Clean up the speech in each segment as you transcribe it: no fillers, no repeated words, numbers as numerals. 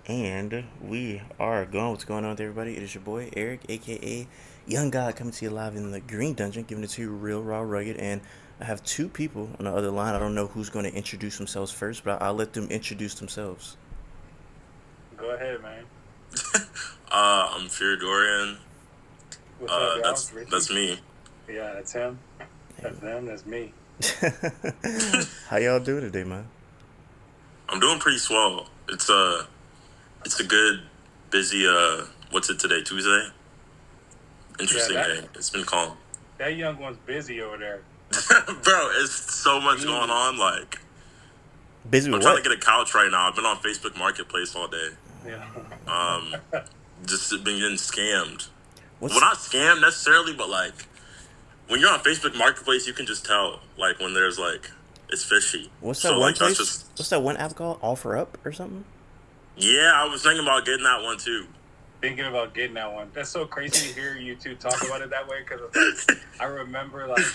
And we are going. What's going on with everybody? It is your boy Eric, aka Young God, coming to you live in the Green Dungeon, giving it to you real, raw, rugged. And I have two people on the other line. I don't know who's going to introduce themselves first, but I'll let them introduce themselves. Go ahead, man. I'm FearDorian. What's up, y'all? It's That's Richie. me. Yeah, that's him. That's them. That's me. How y'all doing today, man? I'm doing pretty swell. It's a good, busy. What's it today? Tuesday. Yeah, Interesting day. It's been calm, that young one's busy over there. bro. It's so much going Fiending. on. Like Busy I'm with trying to what? get a couch right now. I've been on Facebook Marketplace all day. Yeah. Um, just been getting scammed. Well, What's not scammed necessarily, but like when you're on Facebook Marketplace, you can just tell like when there's like it's fishy. what's that So one like that's place? just What's that one app called? Offer Up or something? yeah. I was thinking about getting that one too. Thinking about getting that one. That's so crazy to hear you two talk about it that way because it's like I remember like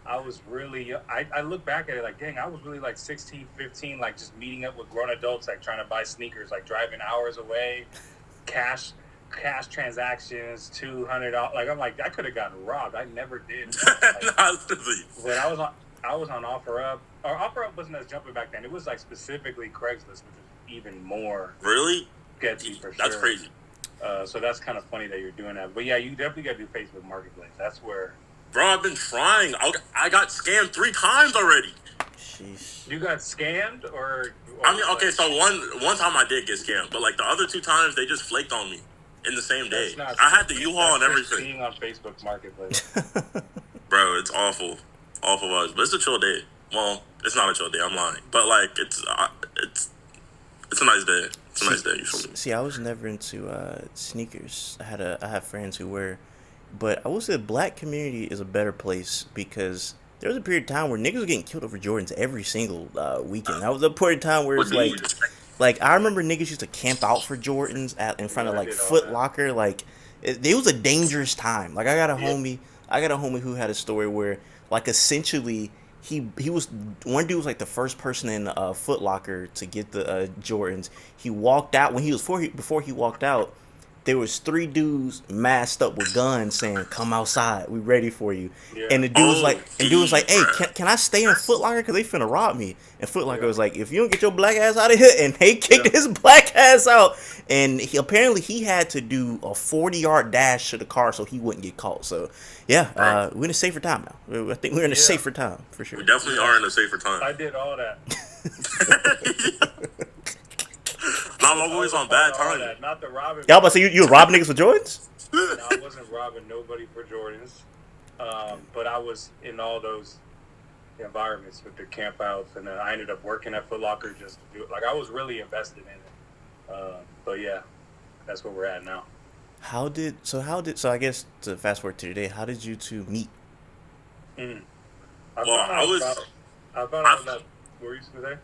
I was really I look back at it like dang I was really like 16, 15, like just meeting up with grown adults like trying to buy sneakers, like driving hours away, cash transactions, $200. Like I'm like I could have gotten robbed. I never did once. Like Honestly. when I was on OfferUp. Or OfferUp wasn't as jumping back then. It was like specifically Craigslist, which is even more Really? sketchy for That's sure. crazy. So that's kind of funny that you're doing that. But yeah, you definitely got to do Facebook Marketplace. That's where Bro, I've been trying. I got scammed 3 times already. Sheesh. you got scammed, or I mean, okay, so one time I did get scammed, but like the other 2 times they just flaked on me in the same day. that's not. I had the U-Haul and That's just everything. being on Facebook Marketplace. Bro, it's awful. Awful buzz. But it's a chill day. Well, it's not a chill day, I'm lying. But like it's a nice day. It's a nice day, you feel me? See, I was never into sneakers. I have friends who wear, but I would say the black community is a better place because there was a period of time where niggas were getting killed over Jordans every single weekend. That was a period of time where What it's do you like I remember niggas used to camp out for Jordans in front Yeah, of I like did all Foot that. Locker. Like it was a dangerous time. Like Yeah. I got a homie who had a story where like essentially he was one dude was like the first person in Foot Locker to get the Jordans. He walked out when he was before he walked out. There was three dudes masked up with guns saying, "Come outside, we ready for you." Yeah. And Oh, and dude was D, like, "Hey, bruh. can I stay in Foot Locker? Cause they finna rob me." And Foot Locker Yeah. was like, "If you don't get your black ass out of here," and they kicked Yeah. his black ass out. And apparently he had to do a 40-yard dash to the car so he wouldn't get caught. So yeah, Bro. we're in a safer time now. I think we're in a Yeah. safer time for We sure. definitely Yeah. are in a safer time. I did all that. Now I'm I always was a on part bad of all timing. that. Not the robbing Y'all about to part. say you were robbing niggas with Jordans? No, I wasn't robbing nobody for Jordans. But I was in all those environments with the campouts, and then I ended up working at Foot Locker just to do it. Like I was really invested in it. But yeah, that's where we're at now. So I guess to fast forward to today, how did you two meet? Mm. I Well, found out about. I found I, out about. What were you going to say?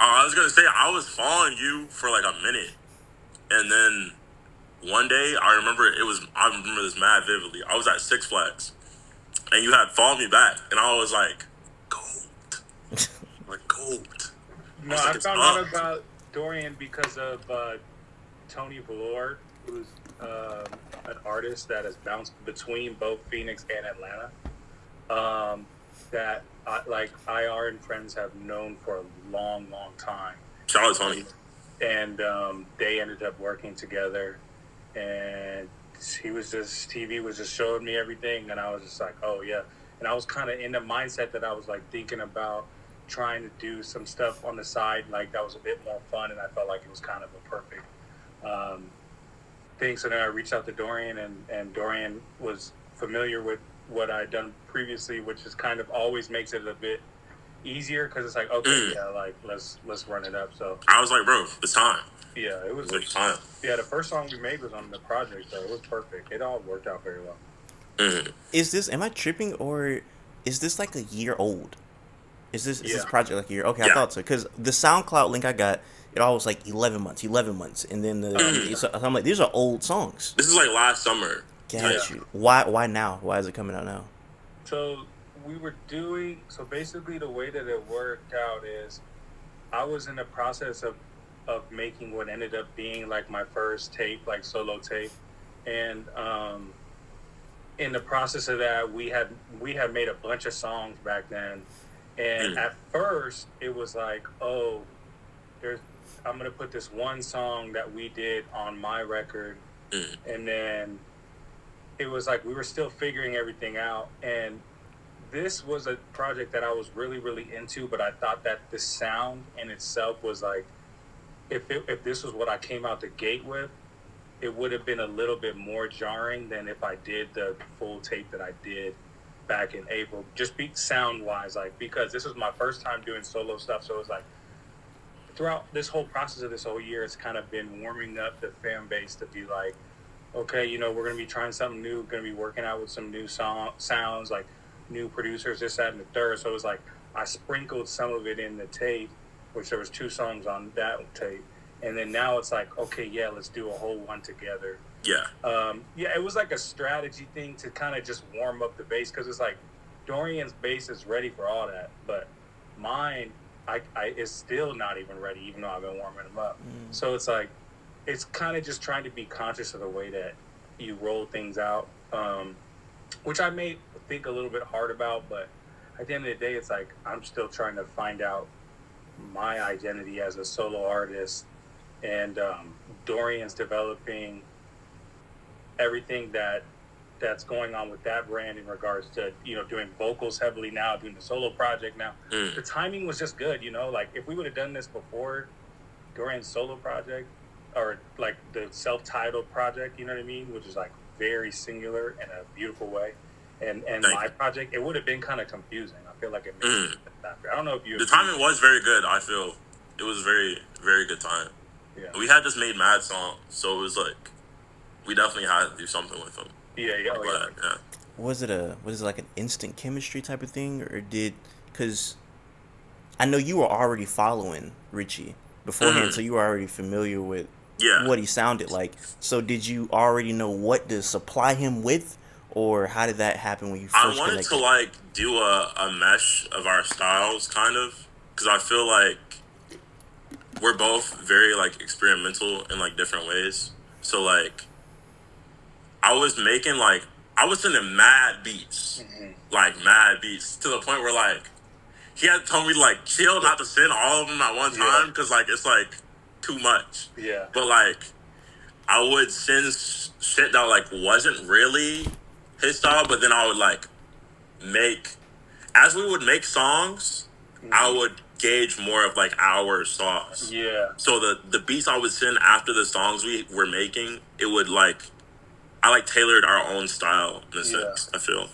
I was gonna say I was following you for like a minute, and then one day I remember this mad vividly. I was at Six Flags, and you had followed me back, and I was like, gold, like gold. I No, was I like, it's found up. out about Dorian because of Tony Velour, who's an artist that has bounced between both Phoenix and Atlanta. That like IR and friends have known for a long, long time, Shout out Tony. and they ended up working together. And he was just TV was just showing me everything, and I was just like, oh yeah. And I was kind of in the mindset that I was like thinking about trying to do some stuff on the side, like that was a bit more fun, and I felt like it was kind of a perfect um, thing. So then I reached out to Dorian, and Dorian was familiar with what I'd done previously, which is kind of always makes it a bit easier because it's like, okay, yeah, like let's run it up. So I was like, bro, it's time. yeah, it was. It's like time. Yeah, the first song we made was on the project, so it was perfect. It all worked out very well. Mm. Am I tripping or is this like a year old? Is this Yeah, project like a year? Okay, I Yeah. thought so because the SoundCloud link I got, it all was like 11 months, and then Mm. so I'm like, these are old songs. This is like last summer. yeah. Got you. Why now? Why is it coming out now? So we were doing. So basically, the way that it worked out is, I was in the process of of making what ended up being like my first tape, like solo tape, and in the process of that, we had made a bunch of songs back then, and at first it was like, oh, I'm gonna put this one song that we did on my record, and then it was like we were still figuring everything out, and this was a project that I was really, really into, but I thought that the sound in itself was like, if this was what I came out the gate with, it would have been a little bit more jarring than if I did the full tape that I did back in April, just sound wise, like, because this was my first time doing solo stuff. So it was like, throughout this whole process of this whole year, it's kind of been warming up the fan base to be like, okay, you know, we're going to be trying something new, going to be working out with some new sounds, like new producers, this, that, and the third. So it was like, I sprinkled some of it in the tape, which there was 2 songs on that tape. And then now it's like, okay, yeah, let's do a whole one together. Yeah. Yeah, it was like a strategy thing to kind of just warm up the bass, because it's like Dorian's bass is ready for all that, but mine is still not even ready, even though I've been warming them up. So it's like, it's kind of just trying to be conscious of the way that you roll things out, which I may think a little bit hard about, but at the end of the day, it's like I'm still trying to find out my identity as a solo artist. And Dorian's developing everything that's going on with that brand in regards to, you know, doing vocals heavily now, doing the solo project now. The timing was just good, you know, like if we would have done this before Dorian's solo project, or like the self-titled project, you know what I mean, which is like very singular in a beautiful way, and my project, it would have been kind of confusing. I feel like it made it after. I don't know if you... The timing was very good. I feel it was very, very good time. Yeah. We had just made mad songs, so it was like we definitely had to do something with them. Yeah. Was it like an instant chemistry type of thing, or because I know you were already following RiTchie beforehand, so you were already familiar with what he sounded like. So did you already know what to supply him with, or how did that happen when you first I wanted connected? to like do a mesh of our styles, kind of, because I feel like we're both very like experimental in like different ways. So like I was sending mad beats, like mad beats, to the point where like he had told me to like chill, not to send all of them at one time, because like it's like too much. Yeah. But like I would send shit that like wasn't really his style, but then I would like as we would make songs, I would gauge more of like our sauce. Yeah. So the beats I would send after the songs we were making, it would like, I like tailored our own style in a sense, I feel.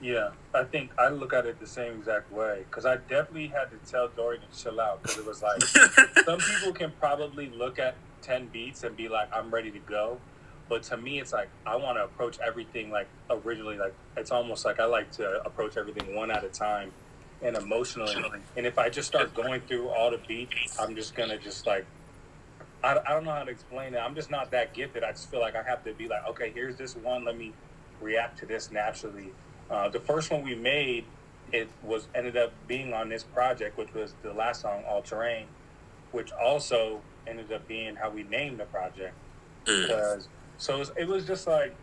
Yeah, I think I look at it the same exact way, because I definitely had to tell Dorian to chill out, because it was like, some people can probably look at 10 beats and be like, I'm ready to go. But to me, it's like, I want to approach everything like originally, like it's almost like I like to approach everything one at a time and emotionally. And if I just start going through all the beats, I'm just going to just like, I don't know how to explain it. I'm just not that gifted. I just feel like I have to be like, okay, here's this one. Let me react to this naturally. The first one we made, ended up being on this project, which was the last song, All Terrain, which also ended up being how we named the project. So it was just like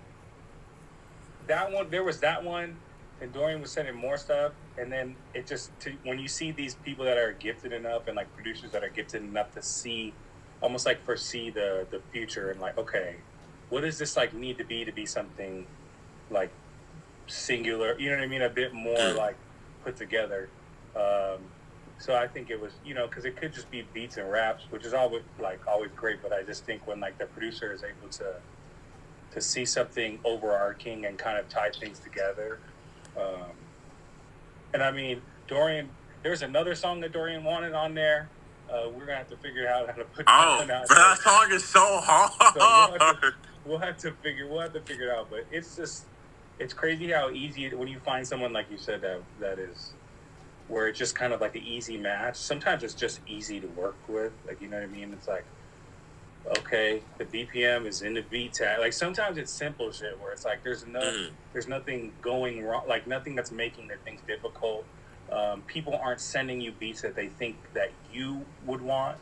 that one. There was that one, and Dorian was sending more stuff, and then it just when you see these people that are gifted enough and like producers that are gifted enough to see, almost like foresee the future, and like, okay, what does this like need to be something like singular, you know what I mean, a bit more like put together. So I think it was, you know, because it could just be beats and raps, which is always great, but I just think when like the producer is able to see something overarching and kind of tie things together. And I mean, Dorian, there's another song that Dorian wanted on there. We're gonna have to figure out how to put that one out. That song is so hard. So we'll have to figure it out. But it's crazy how easy when you find someone like you said that is where it's just kind of like an easy match. Sometimes it's just easy to work with. Like, you know what I mean? It's like, okay, the BPM is in the beat tag. Like sometimes it's simple shit where it's like there's nothing going wrong, like nothing that's making the things difficult. People aren't sending you beats that they think that you would want.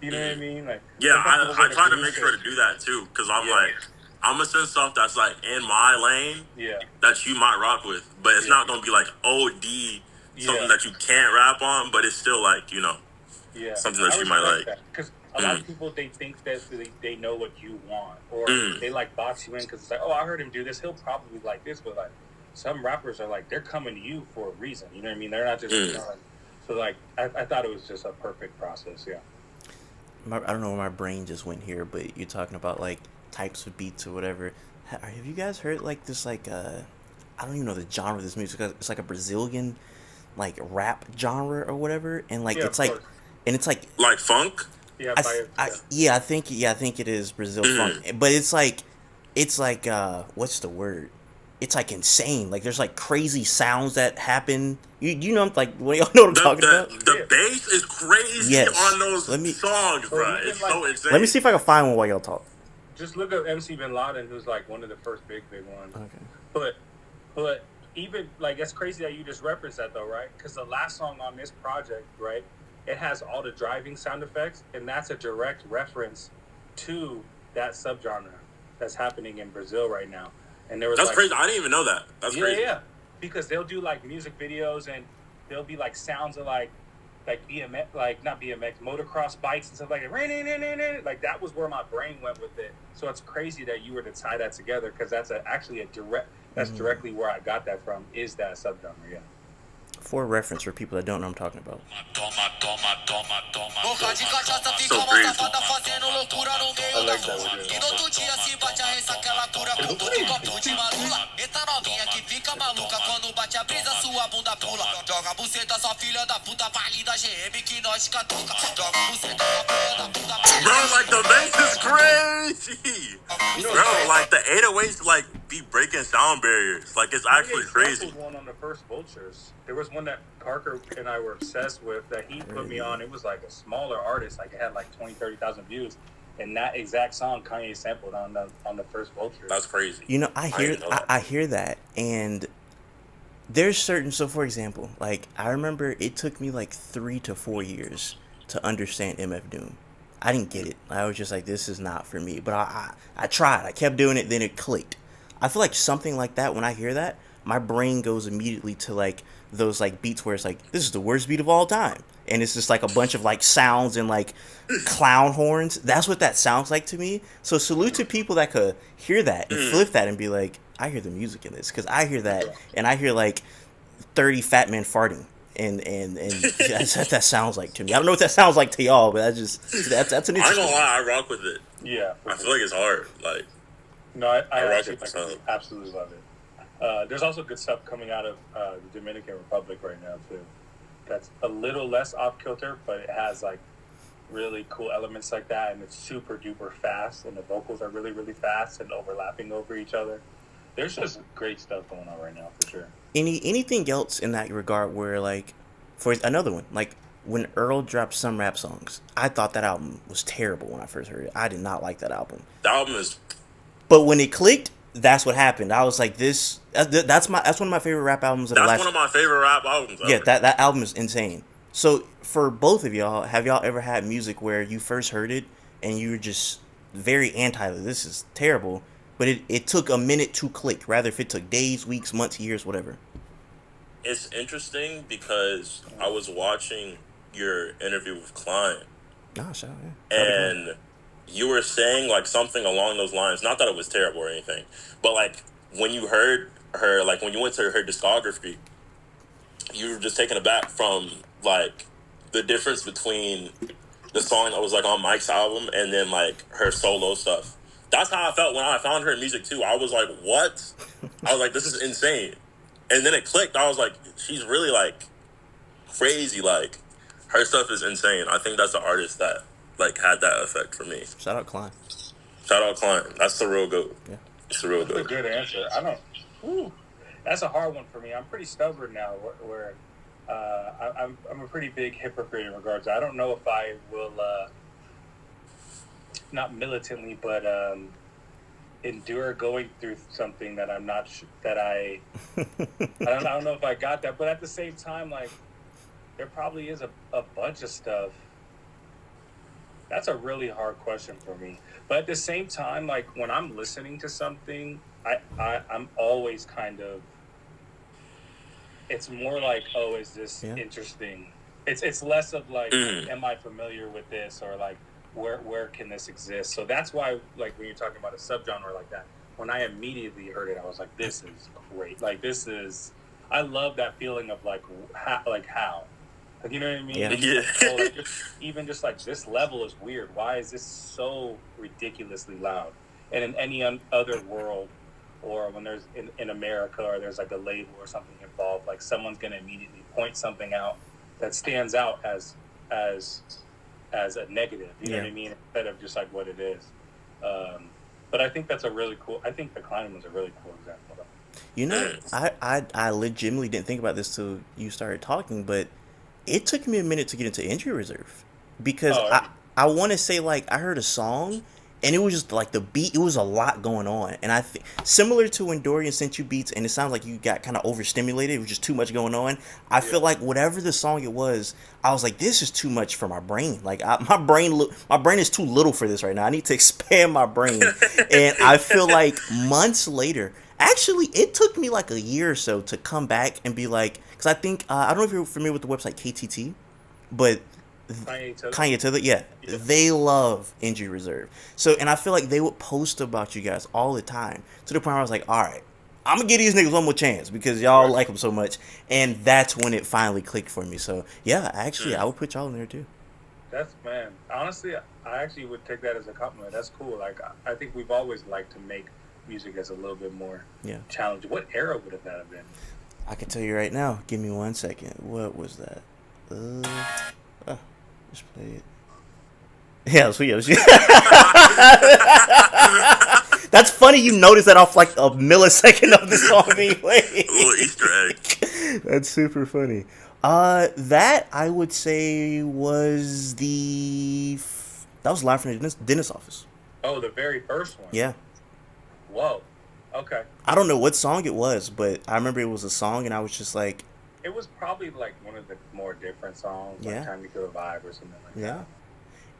You know what I mean? Like, Yeah, sometimes people I go try to produce make sure to it. do that too, because I'm Yeah. like, I'm gonna send stuff that's like in my lane Yeah. that you might rock with, but it's Yeah. not gonna be like OD something Yeah. that you can't rap on, but it's still like, you know, Yeah. something I that you might respect like. that because a lot of people, they think that they know what you want, or they like box you in because it's like, oh, I heard him do this, he'll probably like this, but like some rappers are like, they're coming to you for a reason. You know what I mean? They're not just so like I thought it was just a perfect process. Yeah. I don't know where my brain just went here, but you're talking about like types of beats or whatever. Have you guys heard like this like I don't even know the genre of this music. It's like a Brazilian like rap genre or whatever, and like Yeah, it's of like, course. and it's like Like funk? Yeah, I think it is Brazil funk, but it's like what's the word? It's like insane. Like there's like crazy sounds that happen. You know like what y'all know what I'm talking about? The bass is crazy Yes. on those songs, But bro. even, It's like, so insane. Let me see if I can find one while y'all talk. just look up MC Bin Laden, who's like one of the first big ones. Okay. But even like it's crazy that you just referenced that though, right? Because the last song on this project, right, it has all the driving sound effects, and that's a direct reference to that subgenre that's happening in Brazil right now. And there was That's crazy. I didn't even know that. That's crazy. Yeah, because they'll do like music videos, and there'll be like sounds of like BMX, like not BMX, motocross bikes and stuff like that. Like that was where my brain went with it. So it's crazy that you were to tie that together, because that's actually a direct. That's directly where I got that from. Is that subgenre? Yeah. For reference, for people that don't know what I'm talking about. Bro, like the bass is crazy. Bro, like the 808s like be breaking sound barriers. Like it's actually crazy. One on the first Vultures. There was one that Parker and I were obsessed with that he put me on. It was like a smaller artist, like it had like 20,000-30,000 views, and that exact song Kanye sampled on the first Vultures. That's crazy. You know, I hear that, and there's certain. So, for example, like I remember it took me like 3 to 4 years to understand MF Doom. I didn't get it. I was just like, this is not for me. But I tried. I kept doing it. Then it clicked. I feel like something like that. When I hear that, my brain goes immediately to like those like beats where it's like, this is the worst beat of all time, and it's just like a bunch of like sounds and like clown horns. That's what that sounds like to me. So salute to people that could hear that and flip that and be like, I hear the music in this, because I hear that and I hear like 30 fat men farting. And that's what that sounds like to me. I don't know what that sounds like to y'all, but that's an interesting. I ain't gonna lie, I rock with it. Yeah, I feel like it's hard. Like, no, I rock actually it. Absolutely love it. There's also good stuff coming out of the Dominican Republic right now too. That's a little less off kilter, but it has like really cool elements like that, and it's super duper fast, and the vocals are really really fast and overlapping over each other. There's just great stuff going on right now for sure. Anything else in that regard where like, for another one, like when Earl dropped Some Rap Songs, I thought that album was terrible when I first heard it. I did not like that album. The album is. But when it clicked, that's what happened. I was like, that's one of my favorite rap albums of the last. That's one of my favorite rap albums ever. Yeah, that album is insane. So for both of y'all, have y'all ever had music where you first heard it and you were just very anti, this is terrible, but it took a minute to click, rather if it took days, weeks, months, years, whatever? It's interesting because I was watching your interview with Klein. Oh, sure, yeah. And you were saying like something along those lines. Not that it was terrible or anything, but like when you heard her, like when you went to her discography, you were just taken aback from like the difference between the song that was like on Mike's album and then like her solo stuff. That's how I felt when I found her music too. I was like, what? I was like, this is insane. And then it clicked. I was like, she's really like crazy. Like her stuff is insane. I think that's the artist that like had that effect for me. Shout out Klein. Shout out Klein. That's the real goat. Yeah. It's the real That's goat. a good answer. That's a hard one for me. I'm pretty stubborn now where I'm a pretty big hypocrite in regards to, I don't know if I will not militantly, but endure going through something that I'm not that I don't know if I got that, but at the same time, like there probably is a bunch of stuff That's a really hard question for me. But at the same time, like when I'm listening to something, I'm always kind of, it's more like, oh, is this Yeah. interesting? It's less of like, Mm. am I familiar with this, or like where can this exist? So that's why, like when you're talking about a subgenre like that, when I immediately heard it, I was like, this is great. Like this is, I love that feeling of like how. Like, you know what I mean? Yeah. It's Yeah. like, oh, like, even just like this level is weird. Why is this so ridiculously loud? And in any other world, or when there's in America, or there's like a label or something involved, like someone's going to immediately point something out that stands out as as a negative. You know what I mean? Instead of just like what it is. But I think that's a really cool. I think The Climb was a really cool example. You know, I legitimately didn't think about this till you started talking, but it took me a minute to get into injury reserve because Oh, I want to say like I heard a song and it was just like the beat, it was a lot going on, and I think similar to when Dorian sent you beats and it sounds like you got kind of overstimulated, it was just too much going on. I feel like whatever the song it was, I was like, this is too much for my brain. Like my brain is too little for this right now. I need to expand my brain, and I feel like months later. Actually, it took me like a year or so to come back and be like, because I think I don't know if you're familiar with the website KTT, but Kanye Tether, yeah, they love injury reserve. So, and I feel like they would post about you guys all the time to the point where I was like, all right, I'm gonna give these niggas one more chance because y'all like them so much, and that's when it finally clicked for me. So, yeah, actually, I would put y'all in there too. That's, man. Honestly, I actually would take that as a compliment. That's cool. Like I think we've always liked to make music that's a little bit more challenging. What era would have that have been? I can tell you right now. Give me 1 second. What was that? Just play it. Yeah, sweet. That's funny. You noticed that off like a millisecond of the song anyway. A little Easter egg. That's super funny. That I would say was that was live from the dentist office. Oh, the very first one. Yeah. Whoa. Okay. I don't know what song it was, but I remember it was a song, and I was just like, it was probably like one of the more different songs, like Time to Kill a Vibe or something like that.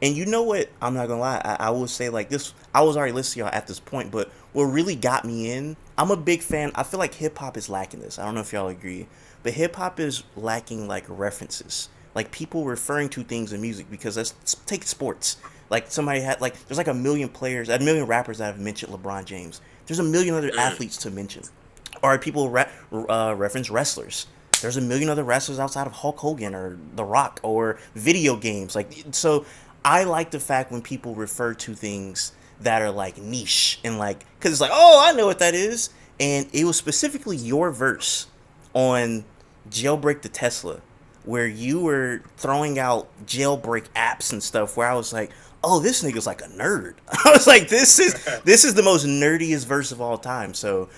And you know what? I'm not gonna lie. I will say like this. I was already listening to y'all at this point, but what really got me in, I'm a big fan. I feel like hip hop is lacking this. I don't know if y'all agree, but hip hop is lacking like references, like people referring to things in music. Because let's take sports. Like somebody had like there's like a million rappers that have mentioned LeBron James. There's a million other athletes to mention, or people reference wrestlers. There's a million other wrestlers outside of Hulk Hogan or The Rock or video games. Like, so I like the fact when people refer to things that are like niche and like, cause it's like, oh, I know what that is. And it was specifically your verse on Jailbreak the Tesla, where you were throwing out jailbreak apps and stuff, where I was like, oh, this nigga's like a nerd. I was like, this is the most nerdiest verse of all time. So,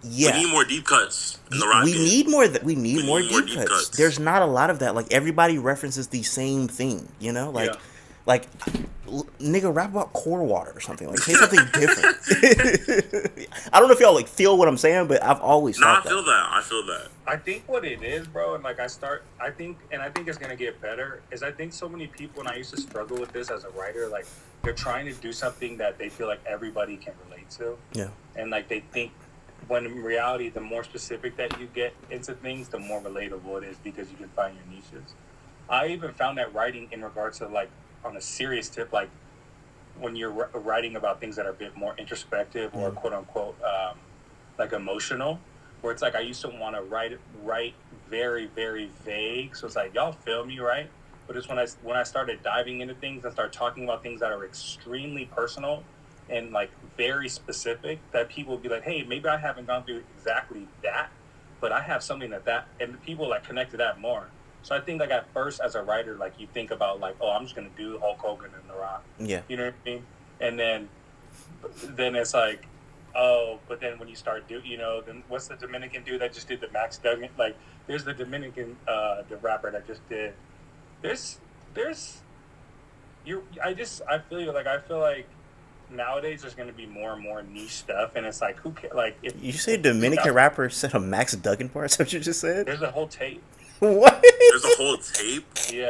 yeah. We need more deep cuts in the rock. We need more deep cuts. There's not a lot of that. Like everybody references the same thing, you know? Like nigga, rap about core water or something. Like say something different. I don't know if y'all like feel what I'm saying, but I've always thought that. I feel that. I think what it is, bro, and like I think it's gonna get better, is I think so many people, and I used to struggle with this as a writer, like they're trying to do something that they feel like everybody can relate to. Yeah. And like they think, when in reality, the more specific that you get into things, the more relatable it is, because you can find your niches. I even found that writing in regards to like on a serious tip, like when you're writing about things that are a bit more introspective or quote unquote like emotional, where it's like I used to want to write very, very vague. So it's like, y'all feel me, right? But it's when I started diving into things and start talking about things that are extremely personal and like very specific, that people will be like, hey, maybe I haven't gone through exactly that, but I have something and people like connect to that more. So I think like at first as a writer, like you think about like, oh, I'm just going to do Hulk Hogan and The Rock. Yeah. You know what I mean? And then it's like, oh, but then when you start then what's the Dominican dude that just did the Max Duggan? Like there's the Dominican, the rapper that just did, I feel like nowadays there's going to be more and more niche stuff, and it's like, who cares? Like, if you say Dominican rapper said a Max Duggan part, that's what you just said? There's a whole tape. What? There's a whole tape? Yeah.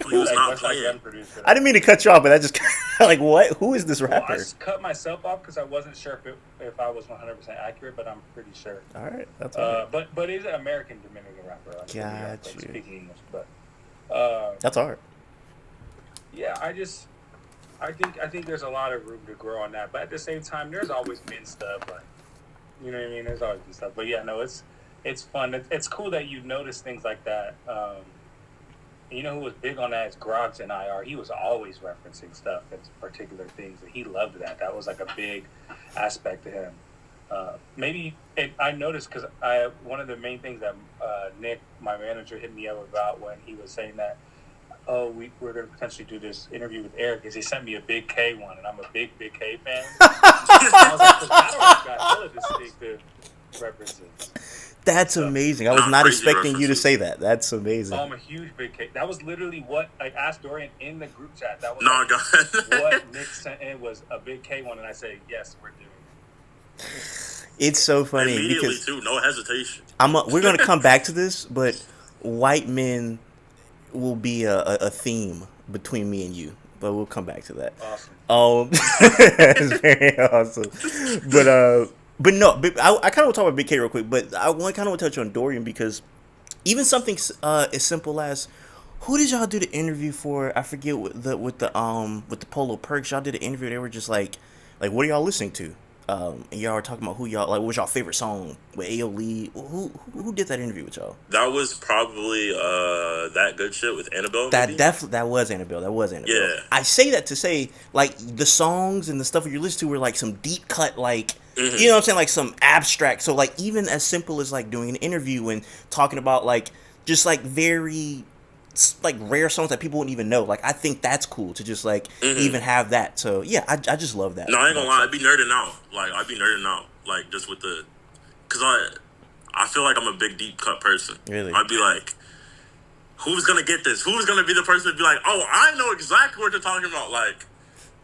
He was not West Side playing. Gun producer. I didn't mean to cut you off, but I just like what? Who is this Well, I rapper? cut myself off because I wasn't sure if I was 100% accurate, but I'm pretty sure. All right, that's all right. But he's an American Dominican rapper. Like, Got like, you. speaking English, but That's hard. yeah, I think there's a lot of room to grow on that. But at the same time, there's always been stuff like, you know what I mean? There's always been stuff. But yeah, no, it's fun. It's cool that you notice things like that. You know who was big on that is Grogs and IR. He was always referencing stuff and particular things, and he loved that. That was like a big aspect to him. I noticed because one of the main things that Nick, my manager, hit me up about when he was saying that, we're going to potentially do this interview with Eric, is he sent me a Big K one, and I'm a big K fan. I was like, battle rap got hella distinctive references. That's amazing. I was not crazy expecting you to references. say that. That's amazing. I'm a huge Big K. That was literally what I asked Dorian in the group chat. That was No, go ahead. what Nick sent in was a Big K one, and I said, yes, we're doing it. It's so funny Immediately because too, no hesitation. we're going to come back to this, but white men will be a theme between me and you. But we'll come back to that. Awesome. It's very awesome. But no, I kind of want to talk about Big K real quick, but I kind of want to touch on Dorian because even something as simple as who did y'all do the interview for? I forget with the Polo Perks. Y'all did an interview. They were just like what are y'all listening to? And y'all were talking about who y'all like. What's y'all favorite song with A.O. Lee? Who did that interview with y'all? That was probably That Good Shit with Annabelle. That maybe? that was Annabelle. That was Annabelle. Yeah. I say that to say like the songs and the stuff you listen to were like some deep cut like. Mm-hmm. You know what I'm saying? Like some abstract. So like even as simple as like doing an interview and talking about like just like very like rare songs that people wouldn't even know. Like I think that's cool to just like even have that. So yeah, I just love that. No, I ain't gonna lie. I'd be nerding out. Like just with the, cause I feel like I'm a big deep cut person. Really? I'd be like, who's gonna get this? Who's gonna be the person to be like, oh, I know exactly what you're talking about. Like,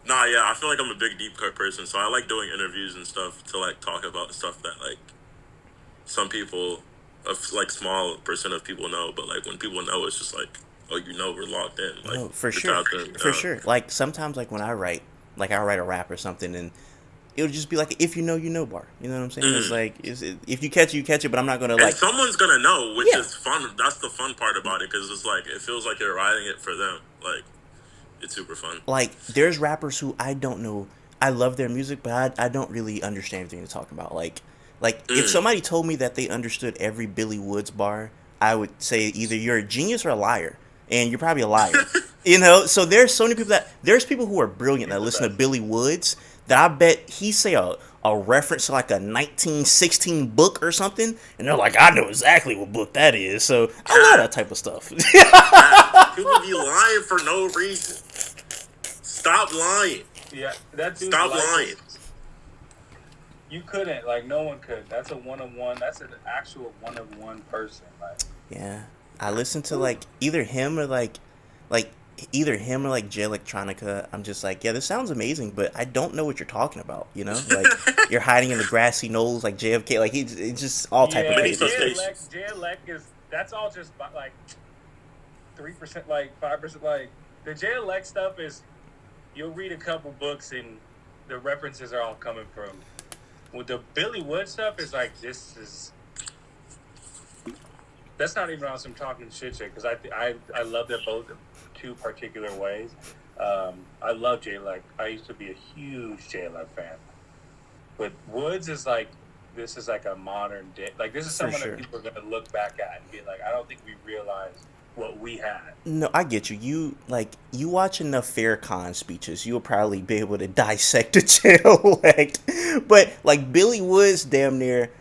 nah, yeah, I feel like I'm a big deep cut person. So I like doing interviews and stuff to like talk about stuff that like some people, like small percent of people know. But like when people know, it's just like, oh, we're locked in. Like, No, for it's sure. out there. For sure. Like sometimes like when I write a rap or something and it'll just be like if you know bar. You know what I'm saying? It's like if you catch it, you catch it. But I'm not gonna And like. someone's gonna know, which Yeah. is fun. That's the fun part about it, because it's like it feels like you're writing it for them. Like it's super fun. Like there's rappers who I don't know. I love their music, but I don't really understand everything they're talking about. Like if somebody told me that they understood every Billy Woods bar, I would say either you're a genius or a liar, and you're probably a liar. You know, so there's so many people there's people who are brilliant that listen to Billy Woods that I bet he say a reference to like a 1916 book or something, and they're like, I know exactly what book that is. So I love that type of stuff. People be lying for no reason. Stop lying. Yeah, that dude. Stop lying. You couldn't, like, no one could. That's a one-on-one. That's an actual one-on-one person. Like, Yeah, I listen to like either him or like Jay Electronica. I'm just like, yeah, this sounds amazing, but I don't know what you're talking about. You know, like you're hiding in the grassy knolls like JFK. Like it's just all type of Many crazy. such Jay Elec is, that's all just like 3%, like 5%. Like the Jay Elec stuff is, you'll read a couple books and the references are all coming from. With the Billy Wood stuff, is like that's not even on some talking shit because I love them both in two particular ways. I love Jay Elec. I used to be a huge Jay Elec fan, but Woods is like, this is like a modern day. Like this is someone that people are gonna look back at and be like, I don't think we realized what we had. No, I get you. You watch enough FairCon speeches, you'll probably be able to dissect a Jay Elec. But like Billy Woods, damn near.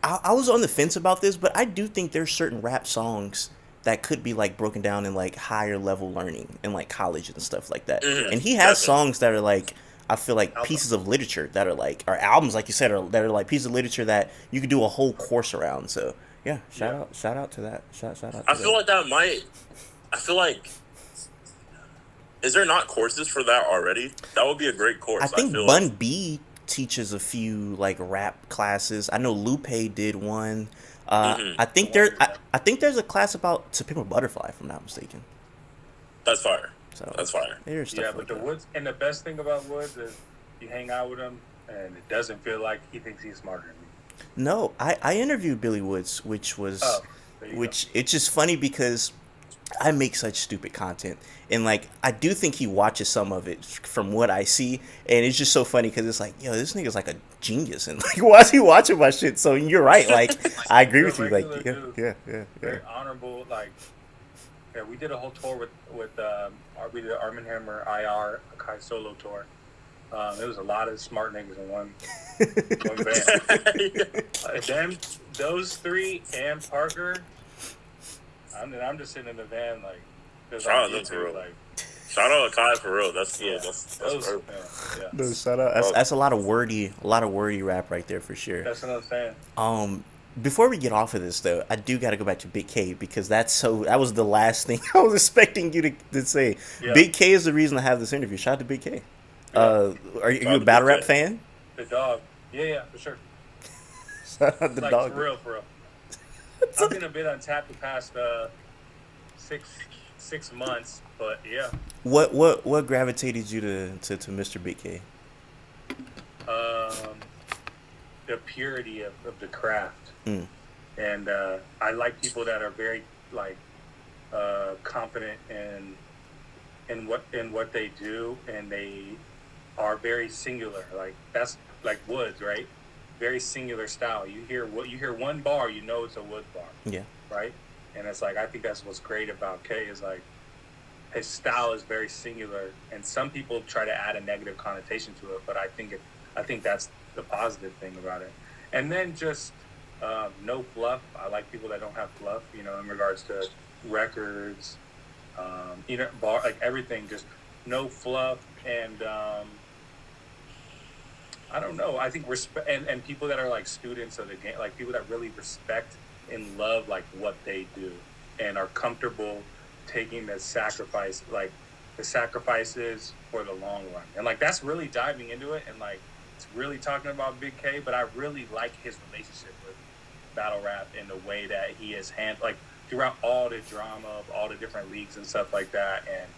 I was on the fence about this, but I do think there's certain rap songs that could be like broken down in like higher level learning in like college and stuff like that. And he has songs that are like, I feel like pieces of literature that are like, or albums like you said, that are like pieces of literature that you could do a whole course around. So yeah, shout out to that. Shout out. I feel like that might. I feel like. Is there not courses for that already? That would be a great course. I think feel Bun like. B teaches a few like rap classes. I know Lupe did one. I think there's a class about To Pimp a Butterfly, if I'm not mistaken. That's fire. So That's fire. there's stuff Yeah, like but the that. Woods, and the best thing about Woods is you hang out with him, and it doesn't feel like he thinks he's smarter than you. No, I interviewed Billy Woods, Oh, there you go. which it's just funny because I make such stupid content, and like I do think he watches some of it from what I see, and it's just so funny because it's like, yo, this nigga's like a genius, and like, why is he watching my shit? So you're right, like I agree You're a with you, like regular yeah, dude, yeah. very honorable. Like, yeah, we did a whole tour with we did Arm & Hammer IR a Kai solo tour. There was a lot of smart niggas in one van. Those three and Parker. I'm just sitting in the van like. Shout out them for real. Like, shout out Kai for real. That's those, perfect. yeah. No, shout out. That's a lot of wordy rap right there for sure. That's what I'm saying. Before we get off of this though, I do got to go back to Big K because that was the last thing I was expecting you to say. Yeah. Big K is the reason I have this interview. Shout out to Big K. Yeah. Are you a battle rap fan? The dog. Yeah, for sure. Shout out the like, dog. For real. I've been a bit untapped the past 6 months, but yeah. What gravitated you to Mr. Big K? The purity of the craft. And I like people that are very like confident in what they do, and they are very singular. Like that's like Woods, right? Very singular style. You hear one bar, you know it's a Woods bar. Yeah. Right? And it's like I think that's what's great about K is like his style is very singular, and some people try to add a negative connotation to it, but I think that's the positive thing about it. And then just no fluff. I like people that don't have fluff, in regards to records, bar, like everything, just no fluff. And I don't know. I think respect and people that are like students of the game, like people that really respect and love like what they do and are comfortable taking the sacrifices for the long run. And like that's really diving into it, and like it's really talking about Big K, but I really like his relationship with battle rap and the way that he has handled like throughout all the drama of all the different leagues and stuff like that, and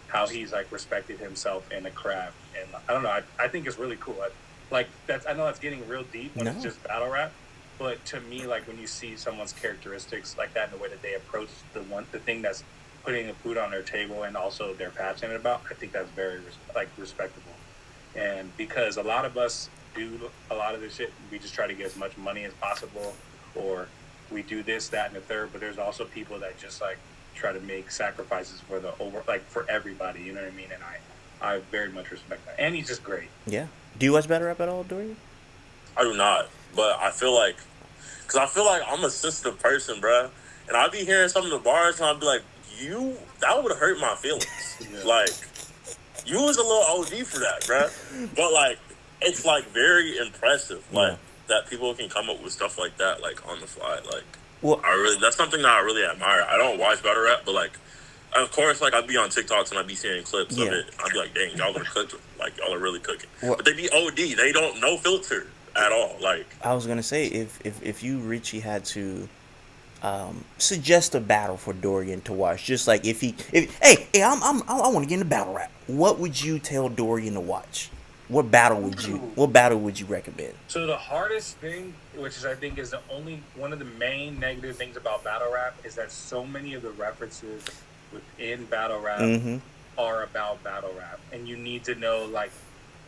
how he's like respected himself in the craft. And I don't know, I think it's really cool. I know that's getting real deep when it's just battle rap, but to me, like when you see someone's characteristics like that and the way that they approach the thing that's putting the food on their table and also they're passionate about, I think that's very respectable. And because a lot of us do a lot of this shit, we just try to get as much money as possible, or we do this, that, and the third. But there's also people that just like try to make sacrifices for for everybody. You know what I mean? And I very much respect that. And he's just great. Yeah. Do you watch battle rap at all, Dorian? I do not, but I feel like I'm a sensitive person, bruh. And I be hearing some of the bars, and I'll be like, that would hurt my feelings. Yeah. Like, you was a little OG for that, bruh. But, like, it's, like, very impressive, like, that people can come up with stuff like that, like, on the fly. Like, that's something that I really admire. I don't watch battle rap, but, like, of course, like, I'd be on TikToks and I'd be seeing clips of it. I'd be like, dang, y'all are cooking. Like, y'all are really cooking. But they be OD. They don't no filter at all. Like, I was going to say, if you, Richie, had to suggest a battle for Dorian to watch, just like I want to get into battle rap, what would you tell Dorian to watch? What battle would you recommend? So the hardest thing, which is I think is one of the main negative things about battle rap, is that so many of the references within battle rap are about battle rap, and you need to know like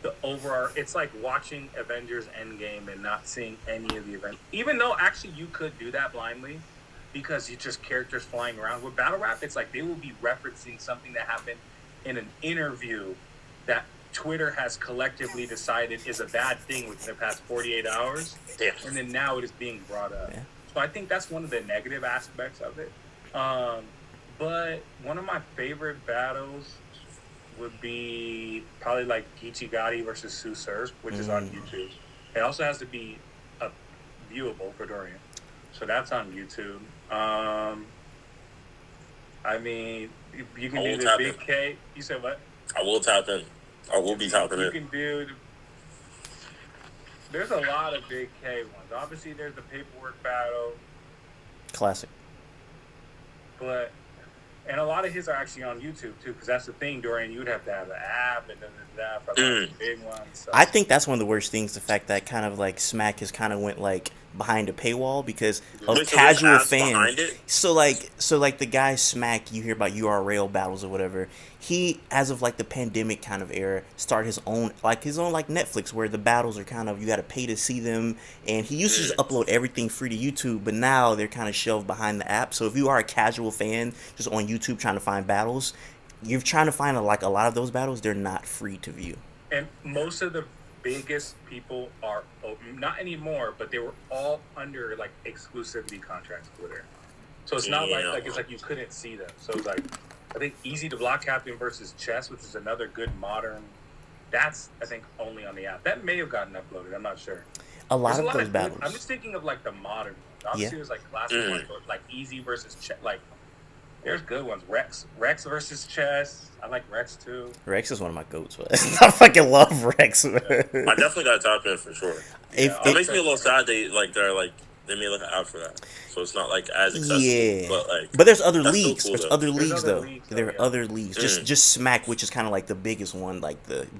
the overall. It's like watching Avengers Endgame and not seeing any of the events, even though actually you could do that blindly because you just characters flying around. With battle rap, it's like they will be referencing something that happened in an interview that Twitter has collectively decided is a bad thing within the past 48 hours. Yeah. And then now it is being brought up. Yeah. So I think that's one of the negative aspects of it. But one of my favorite battles would be probably like Geechee Gotti versus Sue Surf, which is on YouTube. It also has to be viewable for Dorian. So that's on YouTube. I mean, you can do the Big K. You said what? I will tap in. I will be tapping in. You can do. There's a lot of Big K ones. Obviously, there's the paperwork battle. Classic. But And a lot of his are actually on YouTube too, because that's the thing, Dorian. You'd have to have the app and then that for like the big ones. So. I think that's one of the worst things, the fact that kind of like Smack has kind of went like behind a paywall because of Wait, so there's casual ads fans. behind it? So like the guy Smack, you hear about URL battles or whatever. He, as of like the pandemic kind of era, started his own like Netflix, where the battles are kind of, you got to pay to see them, and he used to just upload everything free to YouTube, but now they're kind of shelved behind the app. So if you are a casual fan just on YouTube trying to find battles, you're trying to find like a lot of those battles, they're not free to view. And most of the biggest people are not anymore, but they were all under like exclusivity contracts with her. So it's not like it's like you couldn't see them. So it's like, I think Easy to Block Captain versus Chess, which is another good modern. That's, I think, only on the app. That may have gotten uploaded. I'm not sure. A lot There's of those battles. I'm just thinking of like the modern ones. Obviously, there's like classic ones, but like Easy versus Chess. Like, there's good ones. Rex versus Chess. I like Rex too. Rex is one of my goats. I fucking love Rex. Man. I definitely got to tap in for sure. It makes me a little sad they made like an app for that, so it's not like as accessible. Yeah, but there's other leagues. Cool, there's other leagues though. There are yeah. other leagues. Just Smack, which is kind of like the biggest one.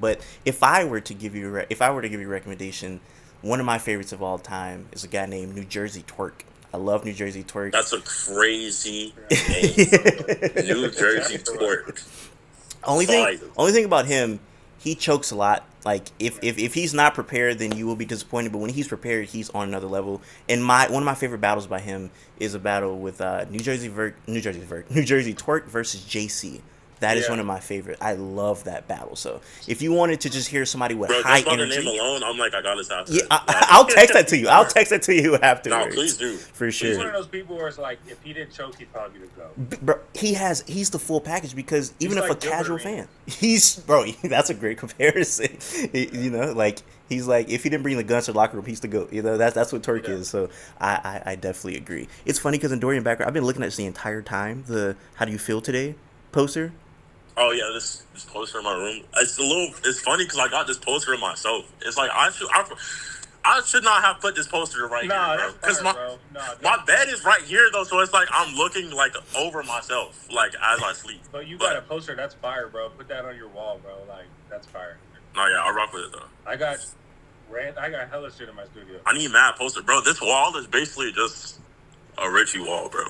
But if I were to give you a recommendation, one of my favorites of all time is a guy named New Jersey Twerk. I love New Jersey Twerk. That's a crazy name. New Jersey Twerk. Only thing about him, he chokes a lot. Like if he's not prepared, then you will be disappointed. But when he's prepared, he's on another level. And one of my favorite battles by him is a battle with New Jersey Twerk versus JC. That is one of my favorite. I love that battle. So if you wanted to just hear somebody with high energy, the name alone, I'm like, I got his house. Yeah, I'll text that to you. I'll text that to you afterwards. No, please do. For sure. He's one of those people where it's like, if he didn't choke, he'd probably be the GOAT. Bro, he's the full package, because even if like a casual fan, that's a great comparison. Like he's like, if he didn't bring the guns to the locker room, he's the GOAT. That's what Twerk is. So I definitely agree. It's funny because in Dorian background, I've been looking at this the entire time. The "How do you feel today" poster. Oh yeah, this poster in my room. It's funny because I got this poster of myself. It's like I should not have put this poster here, bro. Because my bed is right here though, so it's like I'm looking like over myself, like as I sleep. But you got a poster that's fire, bro. Put that on your wall, bro. Like that's fire. No, yeah, I'll rock with it though. I got hella shit in my studio. I need mad poster, bro. This wall is basically just a RiTchie wall, bro.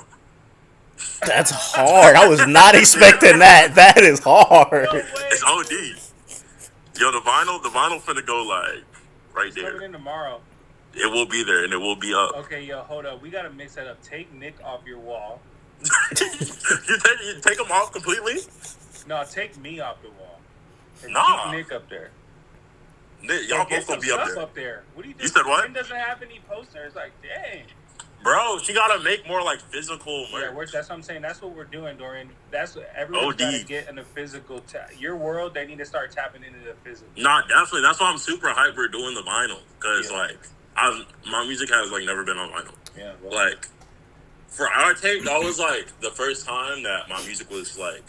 That's hard. I was not expecting that. That is hard. No way. It's OD. Yo, the vinyl finna go like right there. Coming in tomorrow. It will be there and it will be up. Okay, yo, hold up. We gotta mix that up. Take Nick off your wall. you take them off completely? No, take me off the wall. And Nah. keep Nick up there. Nick, y'all both gonna be up there. What do you do? You said what? Ken doesn't have any posters. Like, dang. Bro, she gotta make more like physical merch. Yeah, that's what I'm saying. That's what we're doing, Dorian. That's what everyone's gotta get in the physical. Your world, they need to start tapping into the physical. Nah, definitely. That's why I'm super hyped we're doing the vinyl. Because, my music has, like, never been on vinyl. Yeah. Well, like, for our take, that was, like, the first time that my music was, like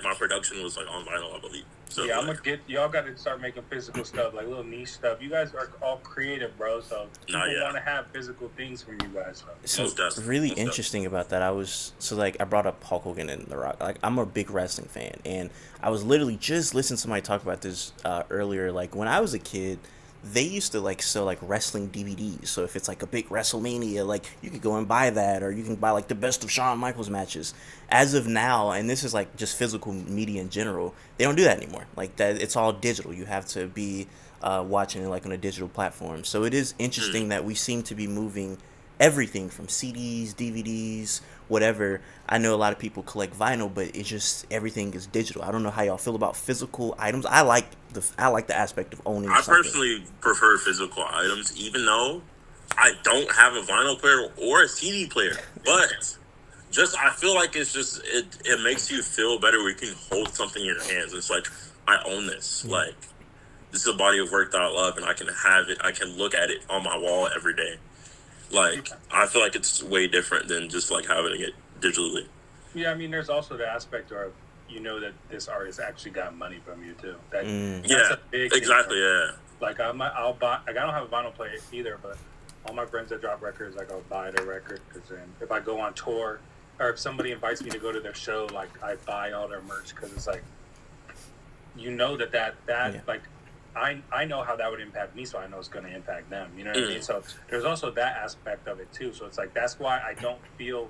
my production was, like, on vinyl, I believe. So, yeah, I'm gonna y'all got to start making physical stuff, like little niche stuff. You guys are all creative, bro. So people want to have physical things from you guys. So really interesting about that. I brought up Hulk Hogan and The Rock. Like, I'm a big wrestling fan, and I was literally just listening to somebody talk about this earlier. Like, when I was a kid, they used to like sell like wrestling DVDs. So if it's like a big WrestleMania, like you could go and buy that, or you can buy like the best of Shawn Michaels matches. As of now, and this is like just physical media in general, they don't do that anymore. Like that, it's all digital. You have to be watching it like on a digital platform. So it is interesting that we seem to be moving everything from CDs, DVDs, whatever. I know a lot of people collect vinyl, but it's just everything is digital. I don't know how y'all feel about physical items. I like the aspect of owning something. I personally prefer physical items, even though I don't have a vinyl player or a CD player. But I feel like it's just it makes you feel better when you can hold something in your hands. It's like, I own this. Mm-hmm. Like, this is a body of work that I love, and I can have it. I can look at it on my wall every day. Like, I feel like it's way different than just like having it digitally. Yeah, I mean, there's also the aspect of that this artist actually got money from you too. That's a big exactly. thing. Like I'll buy. Like, I don't have a vinyl player either, but all my friends that drop records, like, I'll buy their record, because then if I go on tour, or if somebody invites me to go to their show, like I buy all their merch because it's like, you know that Yeah. like I know how that would impact me, so I know it's going to impact them. You know what I mean? So there's also that aspect of it too. So it's like that's why I don't feel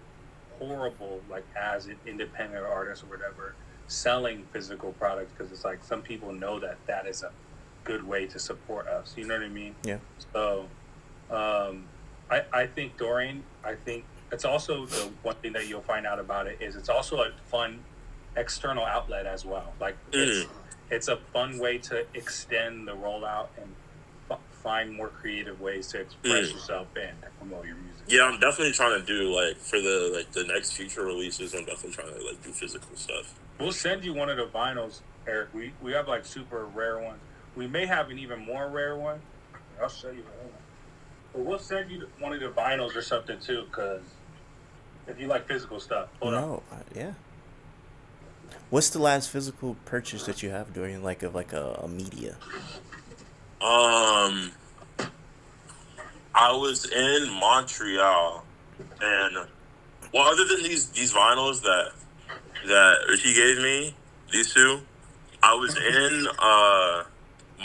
horrible like as an independent artist or whatever selling physical products, because it's like some people know that is a good way to support us. You know what I mean? Yeah. So I think Dorian, I think it's also the one thing that you'll find out about it is it's also a fun external outlet as well. Like it's a fun way to extend the rollout and find more creative ways to express yourself and to promote your music. Yeah, I'm definitely trying to do like for the next future releases. I'm definitely trying to like do physical stuff. We'll send you one of the vinyls, Eric. We have like super rare ones. We may have an even more rare one. I'll show you. But we'll send you one of the vinyls or something too, because if you like physical stuff. Hold on. Yeah. What's the last physical purchase that you have during like a media? I was in Montreal, and well, other than these vinyls that Richie gave me, these two, I was in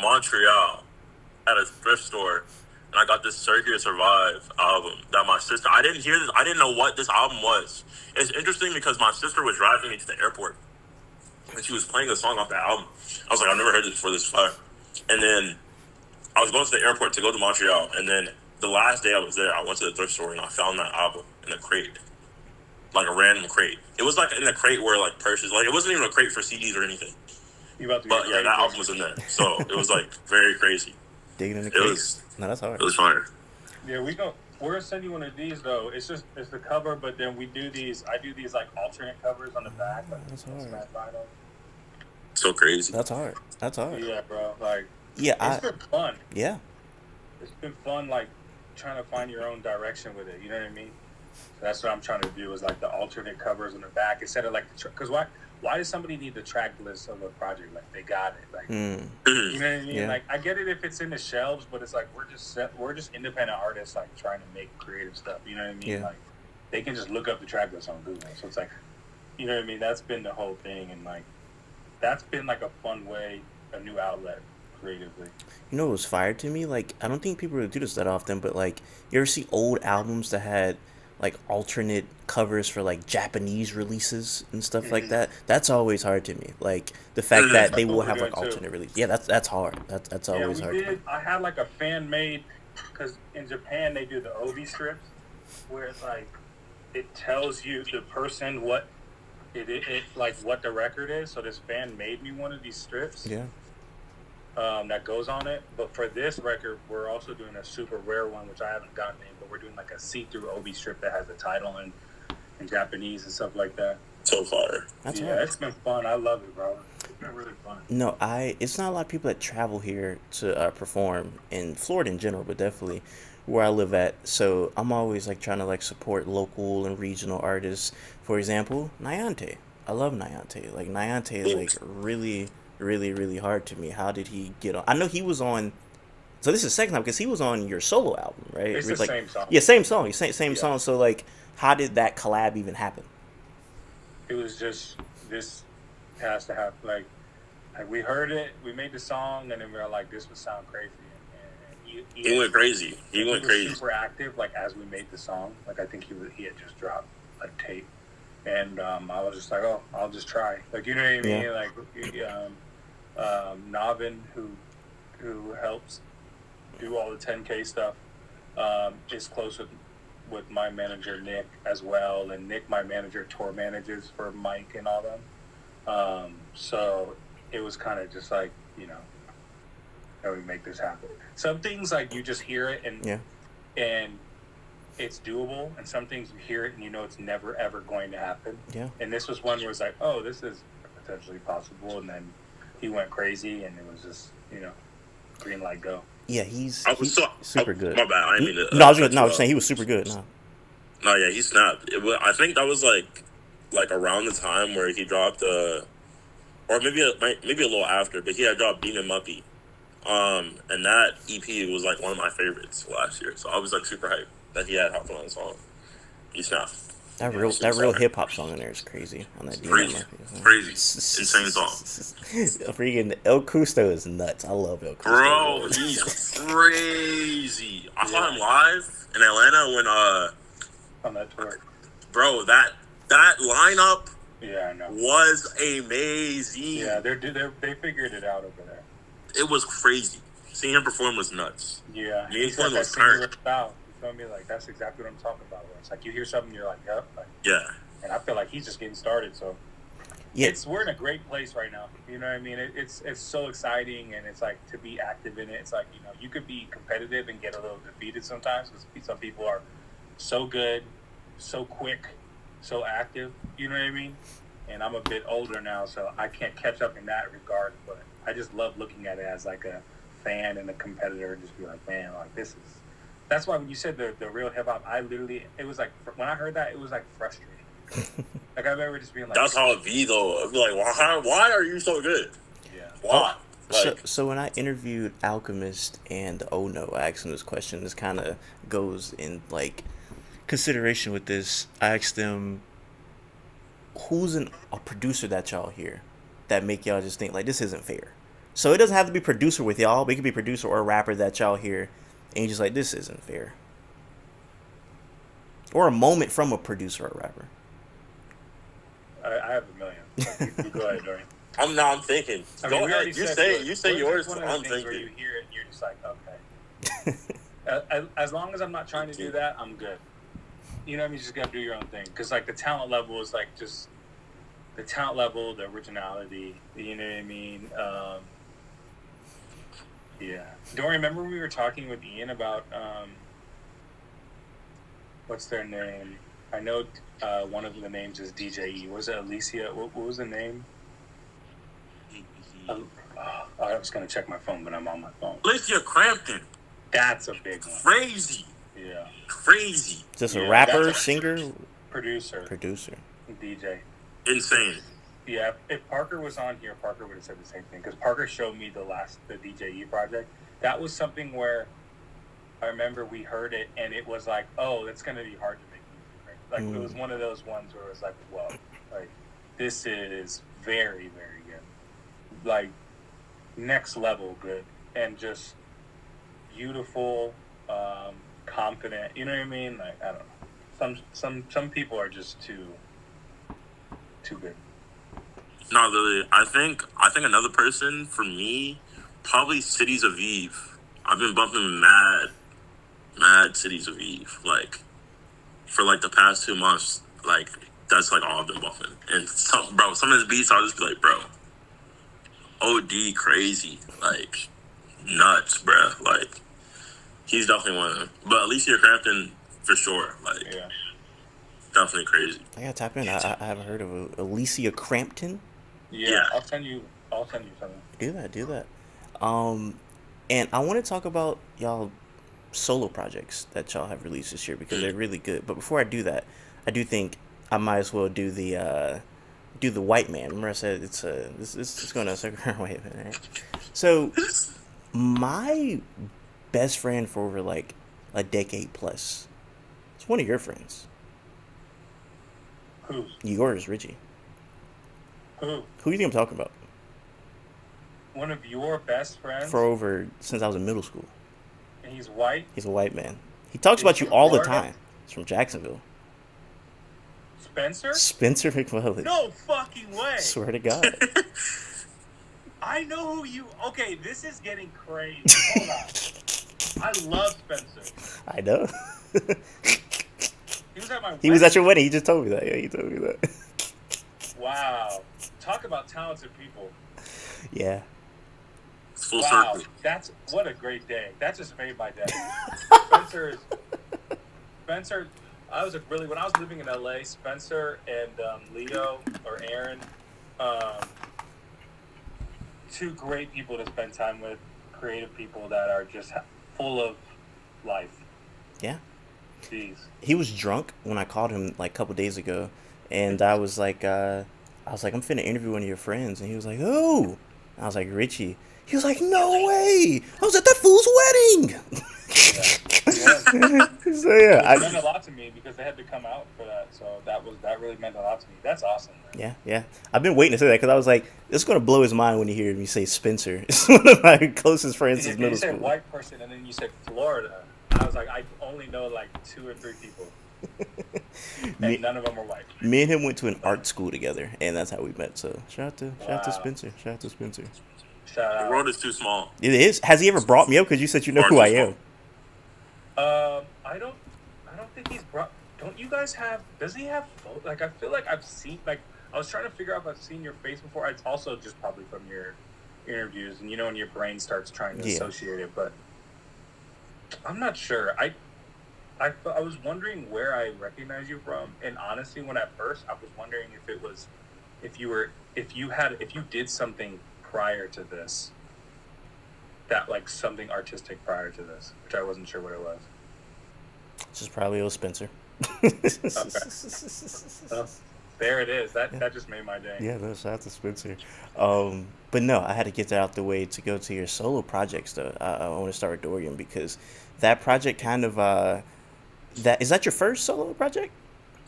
Montreal at a thrift store, and I got this Circuit Survive album that my sister. I didn't hear this. I didn't know what this album was. It's interesting because my sister was driving me to the airport, and she was playing a song off that album. I was like, I've never heard this before. This fire. And then I was going to the airport to go to Montreal, and then the last day I was there, I went to the thrift store and I found that album in a crate, like a random crate. It was like in a crate where like purses, like it wasn't even a crate for CDs or anything. But yeah, that album was in there, so it was like very crazy. Digging in the crate. No, that's hard. It was fire. Yeah, we're gonna send you one of these though. It's the cover, but then I do these like alternate covers on the back. Like, that's hard. Vinyl. So crazy. That's hard. Yeah, bro. Like, yeah, it's been fun. Yeah. It's been fun, like trying to find your own direction with it. You know what I mean? So that's what I'm trying to do is like the alternate covers on the back instead of like because why does somebody need the track list of a project? Like they got it. Like you know what I mean? Yeah. Like I get it if it's in the shelves, but it's like we're just independent artists like trying to make creative stuff. You know what I mean? Yeah. Like they can just look up the track list on Google. So it's like, you know what I mean? That's been the whole thing, and like that's been like a fun way, a new outlet creatively. You know what was fire to me? Like, I don't think people really do this that often, but like, you ever see old albums that had like alternate covers for like Japanese releases and stuff like that? That's always hard to me. Like the fact that they will have like alternate release. Yeah, that's hard. That's always hard. To me. I had like a fan made, because in Japan they do the obi strips, where it's like it tells you the person what it like what the record is. So this fan made me one of these strips. Yeah. That goes on it, but for this record, we're also doing a super rare one, which I haven't gotten in. But we're doing like a see-through obi strip that has the title in Japanese and stuff like that. So fire. That's hard. It's been fun. I love it, bro. It's been really fun. No, it's not a lot of people that travel here to perform in Florida in general, but definitely where I live at. So I'm always like trying to like support local and regional artists. For example, Nyante. I love Nyante. Like Nyante is like really, really hard to me. How did he get on? I know he was on. So this is the second time because he was on your solo album, right? It's the like, same song. Yeah, same song. Same song. So like, how did that collab even happen? It was just this has to happen. Like we heard it, we made the song, and then we were like, this would sound crazy. And he went crazy. He went crazy. Super active. Like as we made the song, like I think he had just dropped like tape, and I was just like, oh, I'll just try. Like you know what I mean? Yeah. Like Navin, who helps do all the 10K stuff, is close with my manager Nick as well, and Nick, my manager, tour manages for Mike and all them. So it was kind of just like, you know, how we make this happen. Some things like you just hear it and it's doable, and some things you hear it and you know it's never ever going to happen. Yeah. And this was one where it's like, oh, this is potentially possible, and then he went crazy, and it was just, you know, green light, go. Yeah, he's super good. My bad. I didn't mean to. I was saying he was super good. No, yeah, he snapped. I think that was like around the time where he dropped, or maybe a little after, but he had dropped Beam and Muppy. And that EP was like one of my favorites last year. So I was like super hyped that he had hopped on the song. He snapped. That real hip hop song in there is crazy on that Dino Crazy, Murphy. crazy, insane song. Freaking El Custo is nuts. I love El Custo. Bro, he's crazy. I saw him live in Atlanta when on that tour. Bro, that lineup Yeah, I know. was amazing. Yeah, they figured it out over there. It was crazy. Seeing him perform was nuts. Yeah, He's got one that was singular turned. style. You feel me? Like that's exactly what I'm talking about. Where it's like you hear something, you're like, yep. Like, Yeah. and I feel like he's just getting started. So Yeah. we're in a great place right now. You know what I mean? It's so exciting, and it's like to be active in it. It's like, you know, you could be competitive and get a little defeated sometimes because some people are so good, so quick, so active. You know what I mean? And I'm a bit older now, so I can't catch up in that regard. But I just love looking at it as like a fan and a competitor, and just be like, man, like this is. That's why when you said the real hip hop, it was like when I heard that, it was like frustrating. Like I remember just being like, that's how it be though. I'd be like, why are you so good? Yeah. Why? So when I interviewed Alchemist and Oh No, I asked them this question. This kind of goes in like consideration with this. I asked them, who's a producer that y'all hear that make y'all just think like this isn't fair? So it doesn't have to be producer with y'all, but it could be producer or rapper that y'all hear, and you're just like, this isn't fair. Or a moment from a producer or rapper. I have a million. You go ahead, Dorian. I'm thinking. I mean, Go ahead. You say yours. One of I'm those things where thinking. you hear it and you're just like, okay. As long as I'm not trying to do that, I'm good. You know what I mean? You just gotta do your own thing. Because like the talent level is like just the talent level, the originality. You know what I mean? Yeah. Dorian, remember we were talking with Ian about what's their name? I know one of the names is DJE. Was it Alicia? What was the name? I was going to check my phone, but I'm on my phone. Alicia Crampton. That's a big one. Crazy. Yeah. Crazy. Just a rapper, singer? Producer. DJ. Insane. Yeah, if Parker was on here, Parker would have said the same thing. Because Parker showed me the DJE project. That was something where I remember we heard it, and it was like, oh, it's going to be hard to make music. Right? Like, it was one of those ones where it was like, whoa. Like, this is very, very good. Like, next level good. And just beautiful, confident. You know what I mean? Like, I don't know. Some people are just too good. No, literally. I think another person for me, probably Cities of Eve. I've been bumping mad Cities of Eve, like for like the past 2 months. Like that's like all I've been bumping. And some of his beats, I'll just be like, bro, OD crazy, like nuts, bro. Like he's definitely one of them. But Alicia Crampton for sure, like definitely crazy. I gotta tap in. I haven't heard of Alicia Crampton. Yeah, I'll send you something. Do that. And I want to talk about y'all solo projects that y'all have released this year because they're really good. But before I do that, I do think I might as well do the white man. Remember I said it's going to circle white man, right? So my best friend for over like a decade plus, it's one of your friends. Who? Yours, Richie. Who? Who do you think I'm talking about? One of your best friends? Since I was in middle school. And he's white? He's a white man. He talks about you all the time. He's from Jacksonville. Spencer? Spencer McMullen. No fucking way. Swear to God. I know who you... Okay, this is getting crazy. Hold on. I love Spencer. I know. He was at my wedding. He was at your wedding. He just told me that. Yeah, he told me that. Wow. Talk about talented people. Yeah. Full circle. What a great day. That just made my day. Spencer, when I was living in LA, Spencer and Leo or Aaron, two great people to spend time with, creative people that are just full of life. Yeah. Jeez. He was drunk when I called him like a couple days ago, and I was like, I'm finna interview one of your friends, and he was like, who? I was like, Richie. He was like, no way! I was at that fool's wedding! Yeah. Yes. So yeah, Which meant a lot to me because they had to come out for that. So that really meant a lot to me. That's awesome, man. yeah. I've been waiting to say that because I was like, it's gonna blow his mind when he hears me say Spencer. It's one of my closest friends since You middle said school. white person and then you said Florida. I was like, I only know like 2 or 3 people, and Me, none of them are white. me and him went to an None. art school together, and that's how we met. So shout out to Wow. Spencer. Shout out to Spencer. Shout The out. world is too small. It is. Has he ever brought me up? Because you said you know Far who too I small. am. I don't. I don't think he's brought. Don't you guys have? Does he have? Like, I feel like I've seen. Like, I was trying to figure out if I've seen your face before. It's also just probably from your interviews, and when your brain starts trying to Yeah. associate it. But I'm not sure. I was wondering where I recognize you from, and honestly, when at first I was wondering if it was, if you did something prior to this, that like something artistic prior to this, which I wasn't sure what it was. This is probably old Spencer. Oh, there it is. That just made my day. Yeah, no, shout out to Spencer. But no, I had to get that out the way to go to your solo projects though. I want to start with Dorian because that project kind of that is that your first solo project?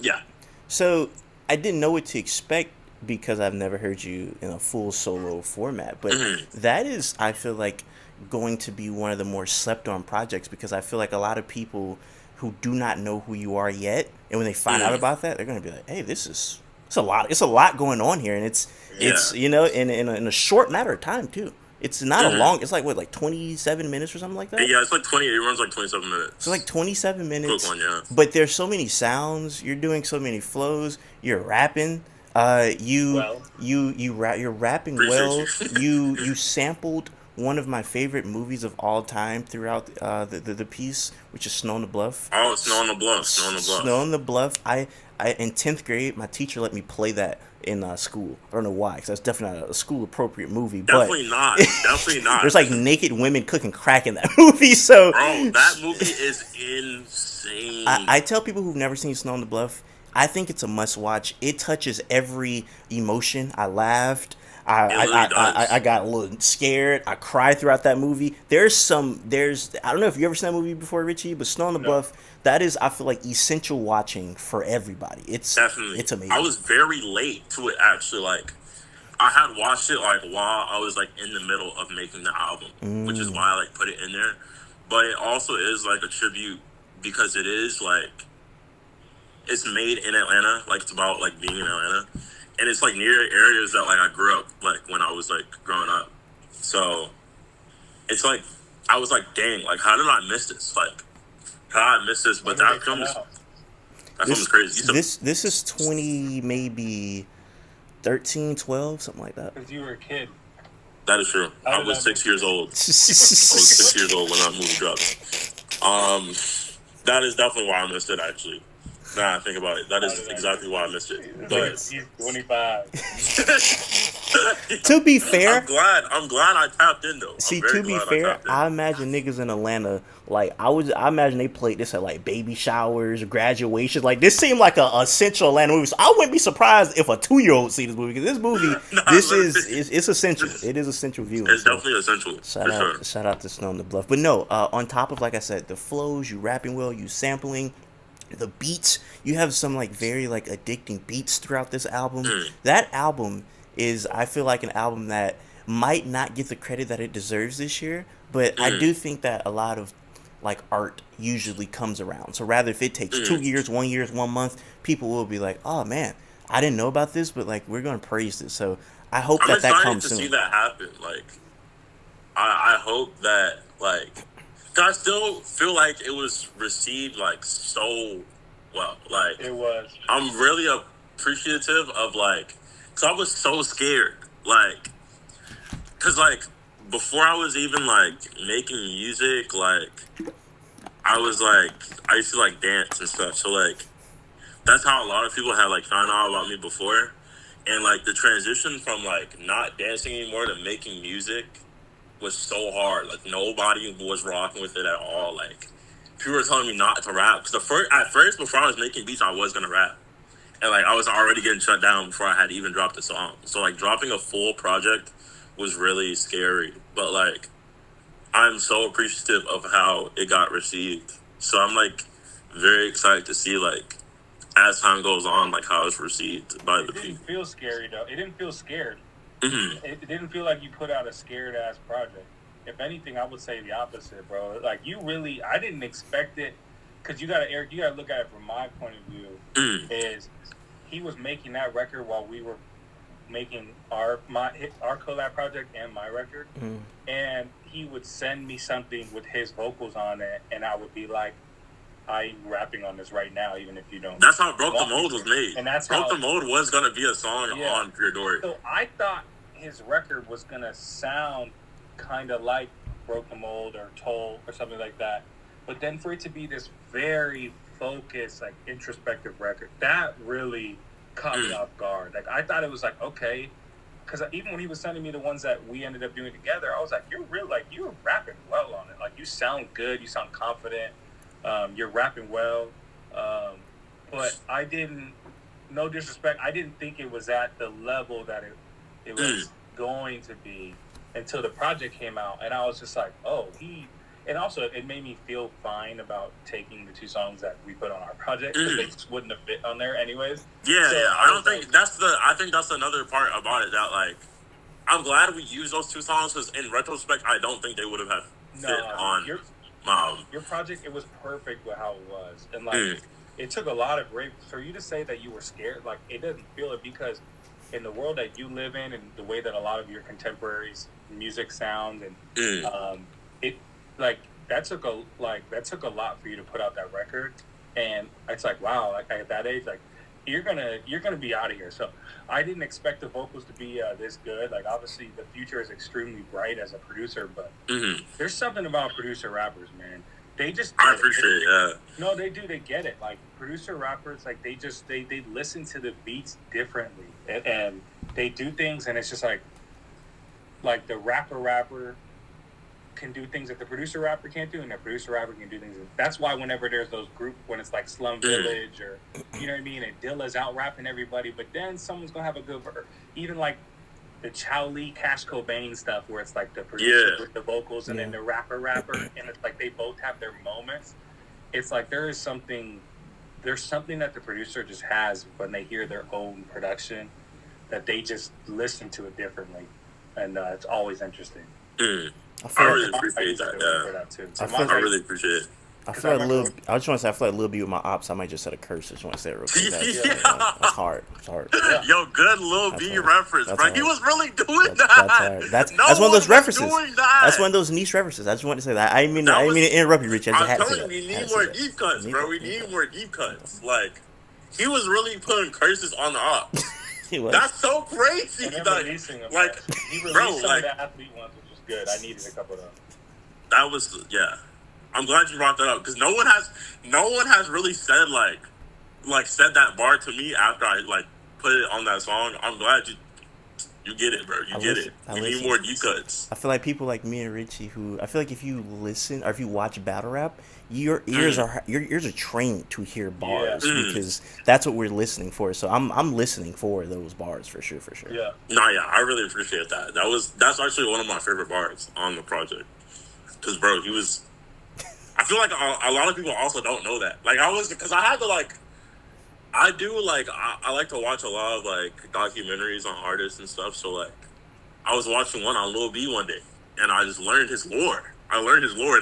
Yeah. So I didn't know what to expect because I've never heard you in a full solo format. But that is, I feel like, going to be one of the more slept on projects because I feel like a lot of people who do not know who you are yet, and when they find out about that, they're gonna be like, "Hey, this is it's a lot. It's a lot going on here, and Yeah. it's in a short matter of time too. It's not a long. It's like what 27 minutes or something like that. Yeah, it's like 20. It runs like 27 minutes. So like 27 Quick minutes, one, yeah. but there's so many sounds. You're doing so many flows. You're rapping. Well, You're rapping Appreciate well. you. You sampled one of my favorite movies of all time throughout the piece, which is Snow on the Bluff. Oh, Snow on the Bluff. Snow on the Bluff. Snow on the Bluff. I in 10th grade, my teacher let me play that in school. I don't know why, because that's definitely not a school appropriate movie. But Definitely not. Definitely not. there's like naked women cooking crack in that movie. So Bro, that movie is insane. I tell people who've never seen Snow on the Bluff, I think it's a must watch. It touches every emotion. I laughed. It really does. I got a little scared. I cried throughout that movie. There's I don't know if you ever seen that movie before, Richie, but Snow on the no. Bluff, that is I feel like essential watching for everybody. Definitely. It's amazing. I was very late to it, actually. Like, I had watched it, like, while I was, like, in the middle of making the album, which is why I, like, put it in there. But it also is, like, a tribute because it is, like, it's made in Atlanta. Like, it's about, like, being in Atlanta. And it's, like, near areas that, like, I grew up, like, when I was, like, growing up. So, it's, like, I was, like, dang, like, how did I miss this? Like, how did I miss this? When But did that it film come is, out? that film is crazy. You said, This is 20 maybe 13, 12, something like that. Because you were a kid. that is true. How I did was I 6 miss years it? old. I was 6 years old when that movie dropped. That is definitely why I missed it, actually. Now I think about it. That How is did I exactly miss why I missed it. it? But He's 25. To be fair, I'm glad I tapped in though. see, I'm very to be glad I fair, tapped in. I imagine niggas in Atlanta, like I imagine they played this at like baby showers, graduations. Like this seemed like a central Atlanta movie. So I wouldn't be surprised if a 2-year-old see this movie because this movie, Nah, this literally. it's essential. It is essential viewing. It's So definitely essential for sure. shout out to Snow on the Bluff. But no, on top of like I said, the flows, you rapping well, you sampling. The beats, you have some like very like addicting beats throughout this album. That album is, I feel like, an album that might not get the credit that it deserves this year, but I do think that a lot of like art usually comes around. So rather if it takes 2 years, 1 year, 1 month, people will be like, oh man, I didn't know about this, but like we're gonna praise this. So I hope I'm that excited comes to soon. see that happen. Like, I hope that, like, 'cause I still feel like it was received like so well. Like, It was. I'm really appreciative of, like, cause I was so scared, like, cause like before I was even like making music, like I was like I used to like dance and stuff. So like that's how a lot of people had like found out about me before, and like the transition from like not dancing anymore to making music was so hard. Like nobody was rocking with it at all. Like people were telling me not to rap. Cause at first, before I was making beats, I was gonna rap, and like I was already getting shut down before I had even dropped a song. So like dropping a full project was really scary. But like I'm so appreciative of how it got received. So I'm like very excited to see like as time goes on, like how it's received by the people. It didn't feel scary though. It didn't feel scared. Mm-hmm. It didn't feel like you put out a scared ass project. If anything, I would say the opposite, bro. Like you really, I didn't expect it, because Eric, you gotta look at it from my point of view. Is he was making that record while we were making our collab project and my record, and he would send me something with his vocals on it, and I would be like, I'm rapping on this right now, even if you don't. That's how Broke the Mold was made. And that's Broke the Mold was gonna be a song on FearDorian. So I thought his record was gonna sound kind of like Broke the Mold or Toll or something like that, but then for it to be this very focused, like introspective record, that really caught me off guard. Like I thought it was like, okay, because even when he was sending me the ones that we ended up doing together, I was like, you're rapping well on it. Like you sound good, you sound confident. You're rapping well, but I didn't. No disrespect, I didn't think it was at the level that it was going to be until the project came out, and I was just like, oh, and also it made me feel fine about taking the 2 songs that we put on our project, because they just wouldn't have fit on there anyways. Yeah, so I don't think I think that's another part about it, that like I'm glad we used those 2 songs, because in retrospect, I don't think they would have fit on. Your project, it was perfect with how it was, and like it took a lot of great for you to say that you were scared. Like it doesn't feel it, because in the world that you live in and the way that a lot of your contemporaries music sounds, and it like that took a lot for you to put out that record, and it's like, wow, like at that age, like you're gonna be out of here. So I didn't expect the vocals to be this good. Like obviously the future is extremely bright as a producer, but there's something about producer rappers, man. They just I appreciate it. Yeah. No, they do. They get it. Like producer rappers, like they listen to the beats differently, and they do things, and it's just like the rapper can do things that the producer rapper can't do, and the producer rapper can do things. That's why whenever there's those group, when it's like Slum Village or you know what I mean, and Dilla's out rapping everybody, but then someone's gonna have a good even like the Chow Lee, Cash Cobain stuff, where it's like the producer with the vocals and then the rapper, and it's like they both have their moments. It's like there's something that the producer just has when they hear their own production, that they just listen to it differently, and it's always interesting. I really appreciate that. I really appreciate it. I feel like I just want to say, I feel like Lil B with my ops, I might just said a curse. I just want to say it real quick. That's hard. It's hard. Yeah. Yo, good Lil B reference, bro. He was really doing that. That's hard. That's one of those references. That's one of those niche references. I just wanted to say that. I didn't mean to interrupt you, Rich. I'm telling you, we need more deep cuts, bro. We need more deep cuts. Like, he was really putting curses on the ops. He was. That's so crazy. He released some of the athlete ones, which was good. I needed a couple of them. That was, yeah. I'm glad you brought that up, because no one has really said said that bar to me after I like put it on that song. I'm glad you get it, bro. You get it. You need more deep cuts. I feel like people like me and Richie, who I feel like if you listen or if you watch battle rap, your ears are trained to hear bars because that's what we're listening for. So I'm listening for those bars for sure. Yeah. I really appreciate that. That's actually one of my favorite bars on the project, because bro, he was. I feel like a lot of people also don't know that. Like because I had to I like to watch a lot of like documentaries on artists and stuff. So like, I was watching one on Lil B one day, and I just learned his lore. And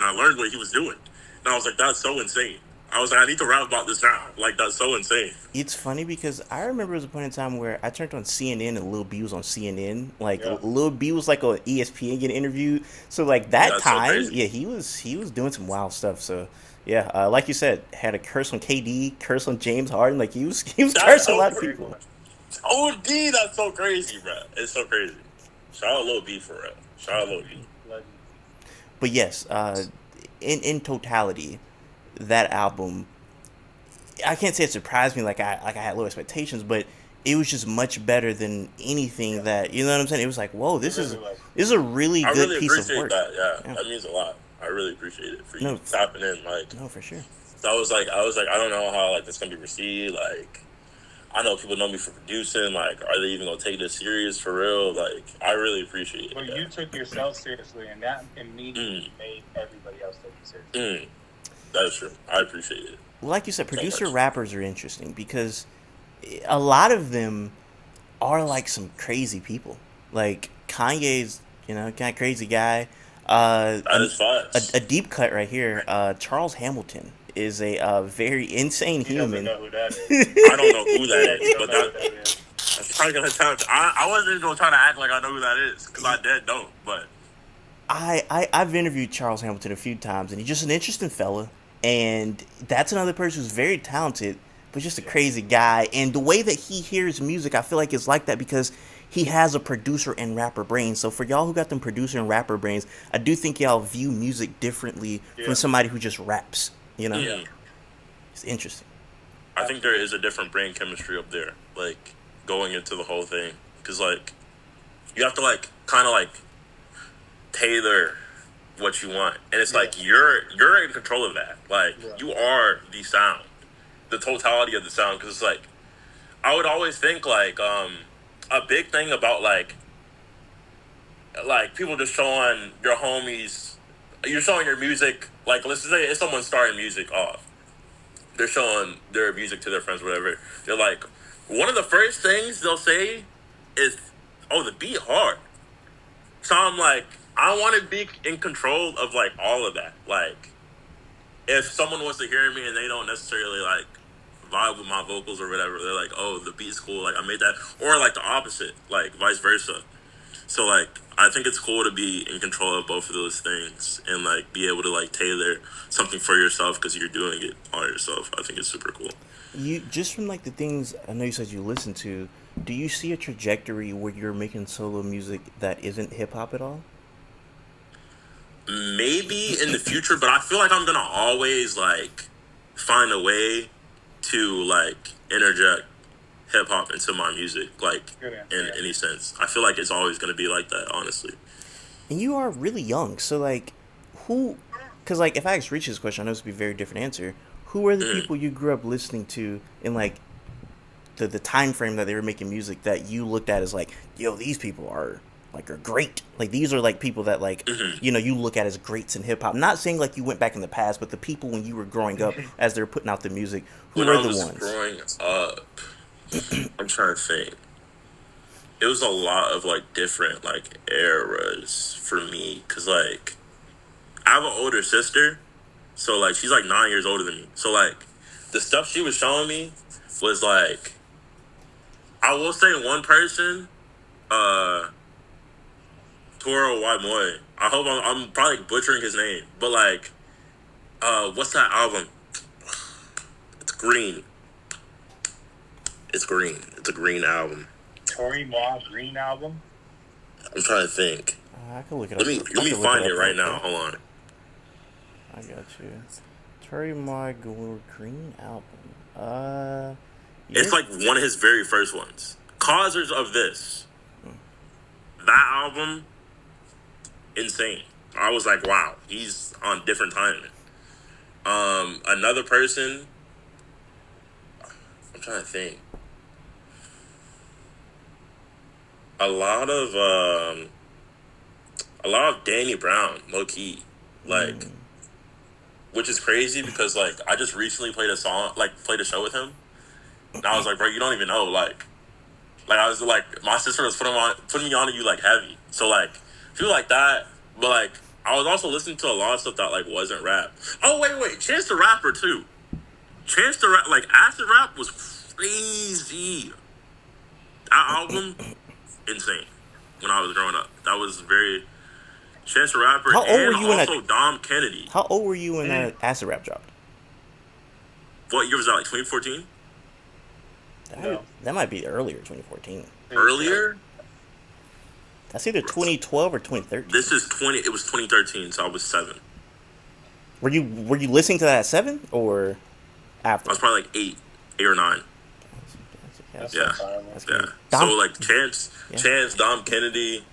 I learned what he was doing. And I was like, that's so insane. I was like, I need to rap about this now. Like, that's so insane. It's funny because I remember there was a point in time where I turned on CNN and Lil B was on CNN. Like, Lil B was like on ESPN getting interviewed. So like that time, he was doing some wild stuff. So yeah, like you said, had a curse on KD, curse on James Harden. Like he was cursing a lot of people. OD, that's so crazy, bro. It's so crazy. Shout out Lil B for real. Shout out Lil B. But yes, in totality, that album, I can't say it surprised me like I had low expectations, but it was just much better than anything that, you know what I'm saying? It was like, whoa, this is a really good piece of work. That means a lot. I really appreciate it for you tapping in. Like, no, for sure. So I was like, I don't know how like this gonna be received. Like, I know people know me for producing. Like, are they even gonna take this serious for real? Like, I really appreciate it. Well, you took yourself seriously, and that immediately made everybody else take you seriously. That is true. I appreciate it. Like you said, So producer much. rappers are interesting because a lot of them are like some crazy people. Like Kanye's, kind of crazy guy. Uh, That a, is facts. a deep cut right here. Charles Hamilton is a very insane He doesn't human. know who that is. I don't know who that Yeah, he is, don't but know who that is. that's probably gonna sound. I wasn't even gonna try to act like I know who that is because I dead don't. But I've interviewed Charles Hamilton a few times, and he's just an interesting fella. And that's another person who's very talented, but just a Yeah. crazy guy. And the way that he hears music, I feel like it's like that because he has a producer and rapper brain. So for y'all who got them producer and rapper brains, I do think y'all view music differently from Yeah. somebody who just raps. yeah, It's interesting. I think there is a different brain chemistry up there, like going into the whole thing, because like you have to like kind of like tailor what you want, and it's like you're in control of that. Like Yeah. you are the sound, the totality of the sound. Because it's like I would always think like a big thing about like people just showing your homies, you're showing your music. Like let's say if someone's starting music off, they're showing their music to their friends, whatever. They're like, one of the first things they'll say is, "Oh, the beat hard." So I'm like, I want to be in control of like all of that. Like, if someone wants to hear me and they don't necessarily like vibe with my vocals or whatever, they're like, "Oh, the beat's cool." Like I made that, or like the opposite, like vice versa. So like, I think it's cool to be in control of both of those things and like be able to like tailor something for yourself because you're doing it on yourself. I think it's super cool. You just from like the things I know you said you listen to. Do you see a trajectory where you're making solo music that isn't hip hop at all? Maybe in the future, but I feel like I'm gonna always like find a way to like interject hip hop into my music, like Good answer. in any sense. I feel like it's always gonna be like that, honestly. And you are really young, so like, who? Because like, if I ask Rich this question, I know this would be a very different answer. Who are the Mm. people you grew up listening to in like the time frame that they were making music that you looked at as like, yo, these people are great. Like these are like people that like Hmm. you look at as greats in hip hop. Not saying like you went back in the past, but the people when you were growing up as they're putting out the music, who When were I the was ones? growing up, I'm trying to think. It was a lot of like different like eras for me, cause like I have an older sister, so like she's like 9 years older than me. So like the stuff she was showing me was like I will say one person, uh, Toro Waimoy. I hope I'm probably butchering his name, but like, what's that album? It's green. It's green. It's a green album. Tory Moore Green album. I'm trying to think. I can look it up. Let me find it right now. Hold on. I got you. Terry My Green album. It's You're, like one of his very first ones. Causers of This. That album, insane. I was like, wow, he's on different timing. Another person, I'm trying to think. A lot of Danny Brown, low key, like, which is crazy because like I just recently played a show with him, and I was like, bro, you don't even know, like I was like, my sister was putting me on to you like heavy, so like feel like that, but like I was also listening to a lot of stuff that like wasn't rap. Oh wait, Chance the Rapper too. Chance the Rap, like acid rap was crazy. That album, insane. When I was growing up, that was very Chance the Rapper, how old were and you when also Dom Kennedy. How old were you when Acid Rap dropped? What year was that? Like 2014? That might be earlier, 2014. Earlier? That's either 2012 or 2013. This is 20. It was 2013, so I was 7. Were you listening to that at 7 or after? I was probably like 8 or 9. That's Yeah. so powerful. That's Yeah. great. Dom- So like Chance, Dom Kennedy,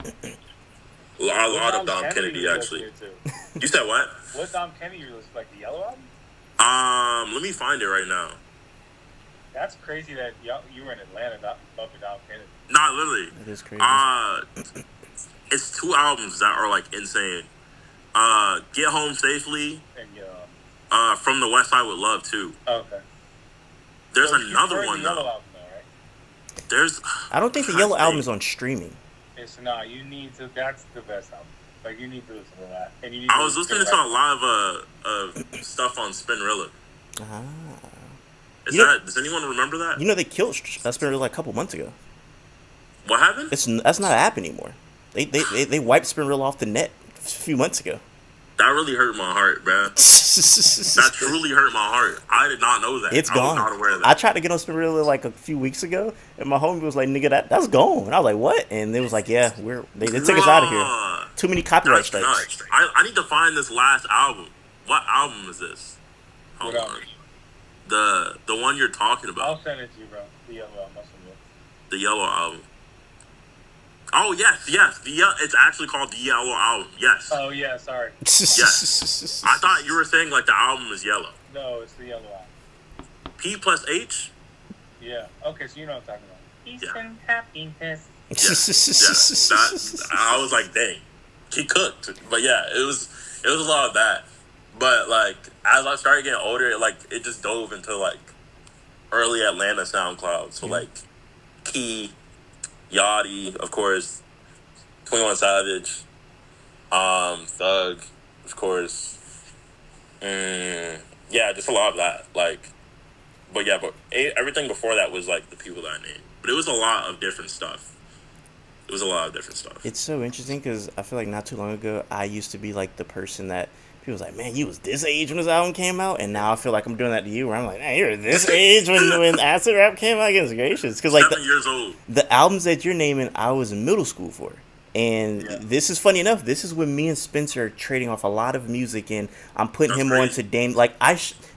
a lot of Dom Kennedy you actually. listening to? You said what? What Dom Kennedy you listen to? Like the Yellow album? Let me find it right now. That's crazy that you were in Atlanta bumping Dom Kennedy. Not literally. It is crazy. It's 2 albums that are like insane. Get Home Safely. And From the West Side with Love too. Okay. There's So another the one Yellow though. album, though, right? There's. I don't think the I Yellow album think is on streaming. It's not. You need to. That's the best album. Like, you need to listen to that, and you need I to was listen listening to to a lot of stuff on Spinrilla. Ah. Is You know, that? Does anyone remember that? you know they killed Spinrilla like a couple months ago. What happened? That's not an app anymore. They wiped Spinrilla off the net a few months ago. That really hurt my heart, bruh. That truly hurt my heart. I did not know that. It's I was gone. not aware of I that. tried to get on Spinrilla like a few weeks ago, and my homie was like, "Nigga, that's gone." And I was like, "What?" And they was like, "Yeah, they took us out of here. Bruh, Too many copyright that's strikes." nuts. I need to find this last album. What album is this? Hold What on. album? The one you're talking I'll about. send it to you, bro. The Yellow album. I'll send you. The Yellow album. Oh yes. It's actually called the Yellow album. Yes. Oh yeah, sorry. Yes. I thought you were saying like the album is yellow. No, it's the Yellow album. P plus H. Yeah. Okay, so you know what I'm talking about. Peace Yeah. and happiness. That I was like, dang, he cooked. But yeah, it was a lot of that. But like as I started getting older, it just dove into like early Atlanta SoundCloud. So like Key, Yachty, of course, 21 Savage, Thug, of course. Yeah, just a lot of that. But everything before that was like the people that I named. But it was a lot of different stuff. It's so interesting because I feel like not too long ago I used to be like the person that people was like, "Man, you was this age when this album came out," and now I feel like I'm doing that to you, where I'm like, "Man, you're this age when acid rap came out." Goodness gracious, because like 7 years old. the albums that you're naming, I was in middle school for. And this is funny enough. This is when me and Spencer are trading off a lot of music, and I'm putting That's him crazy. on to Dame. Like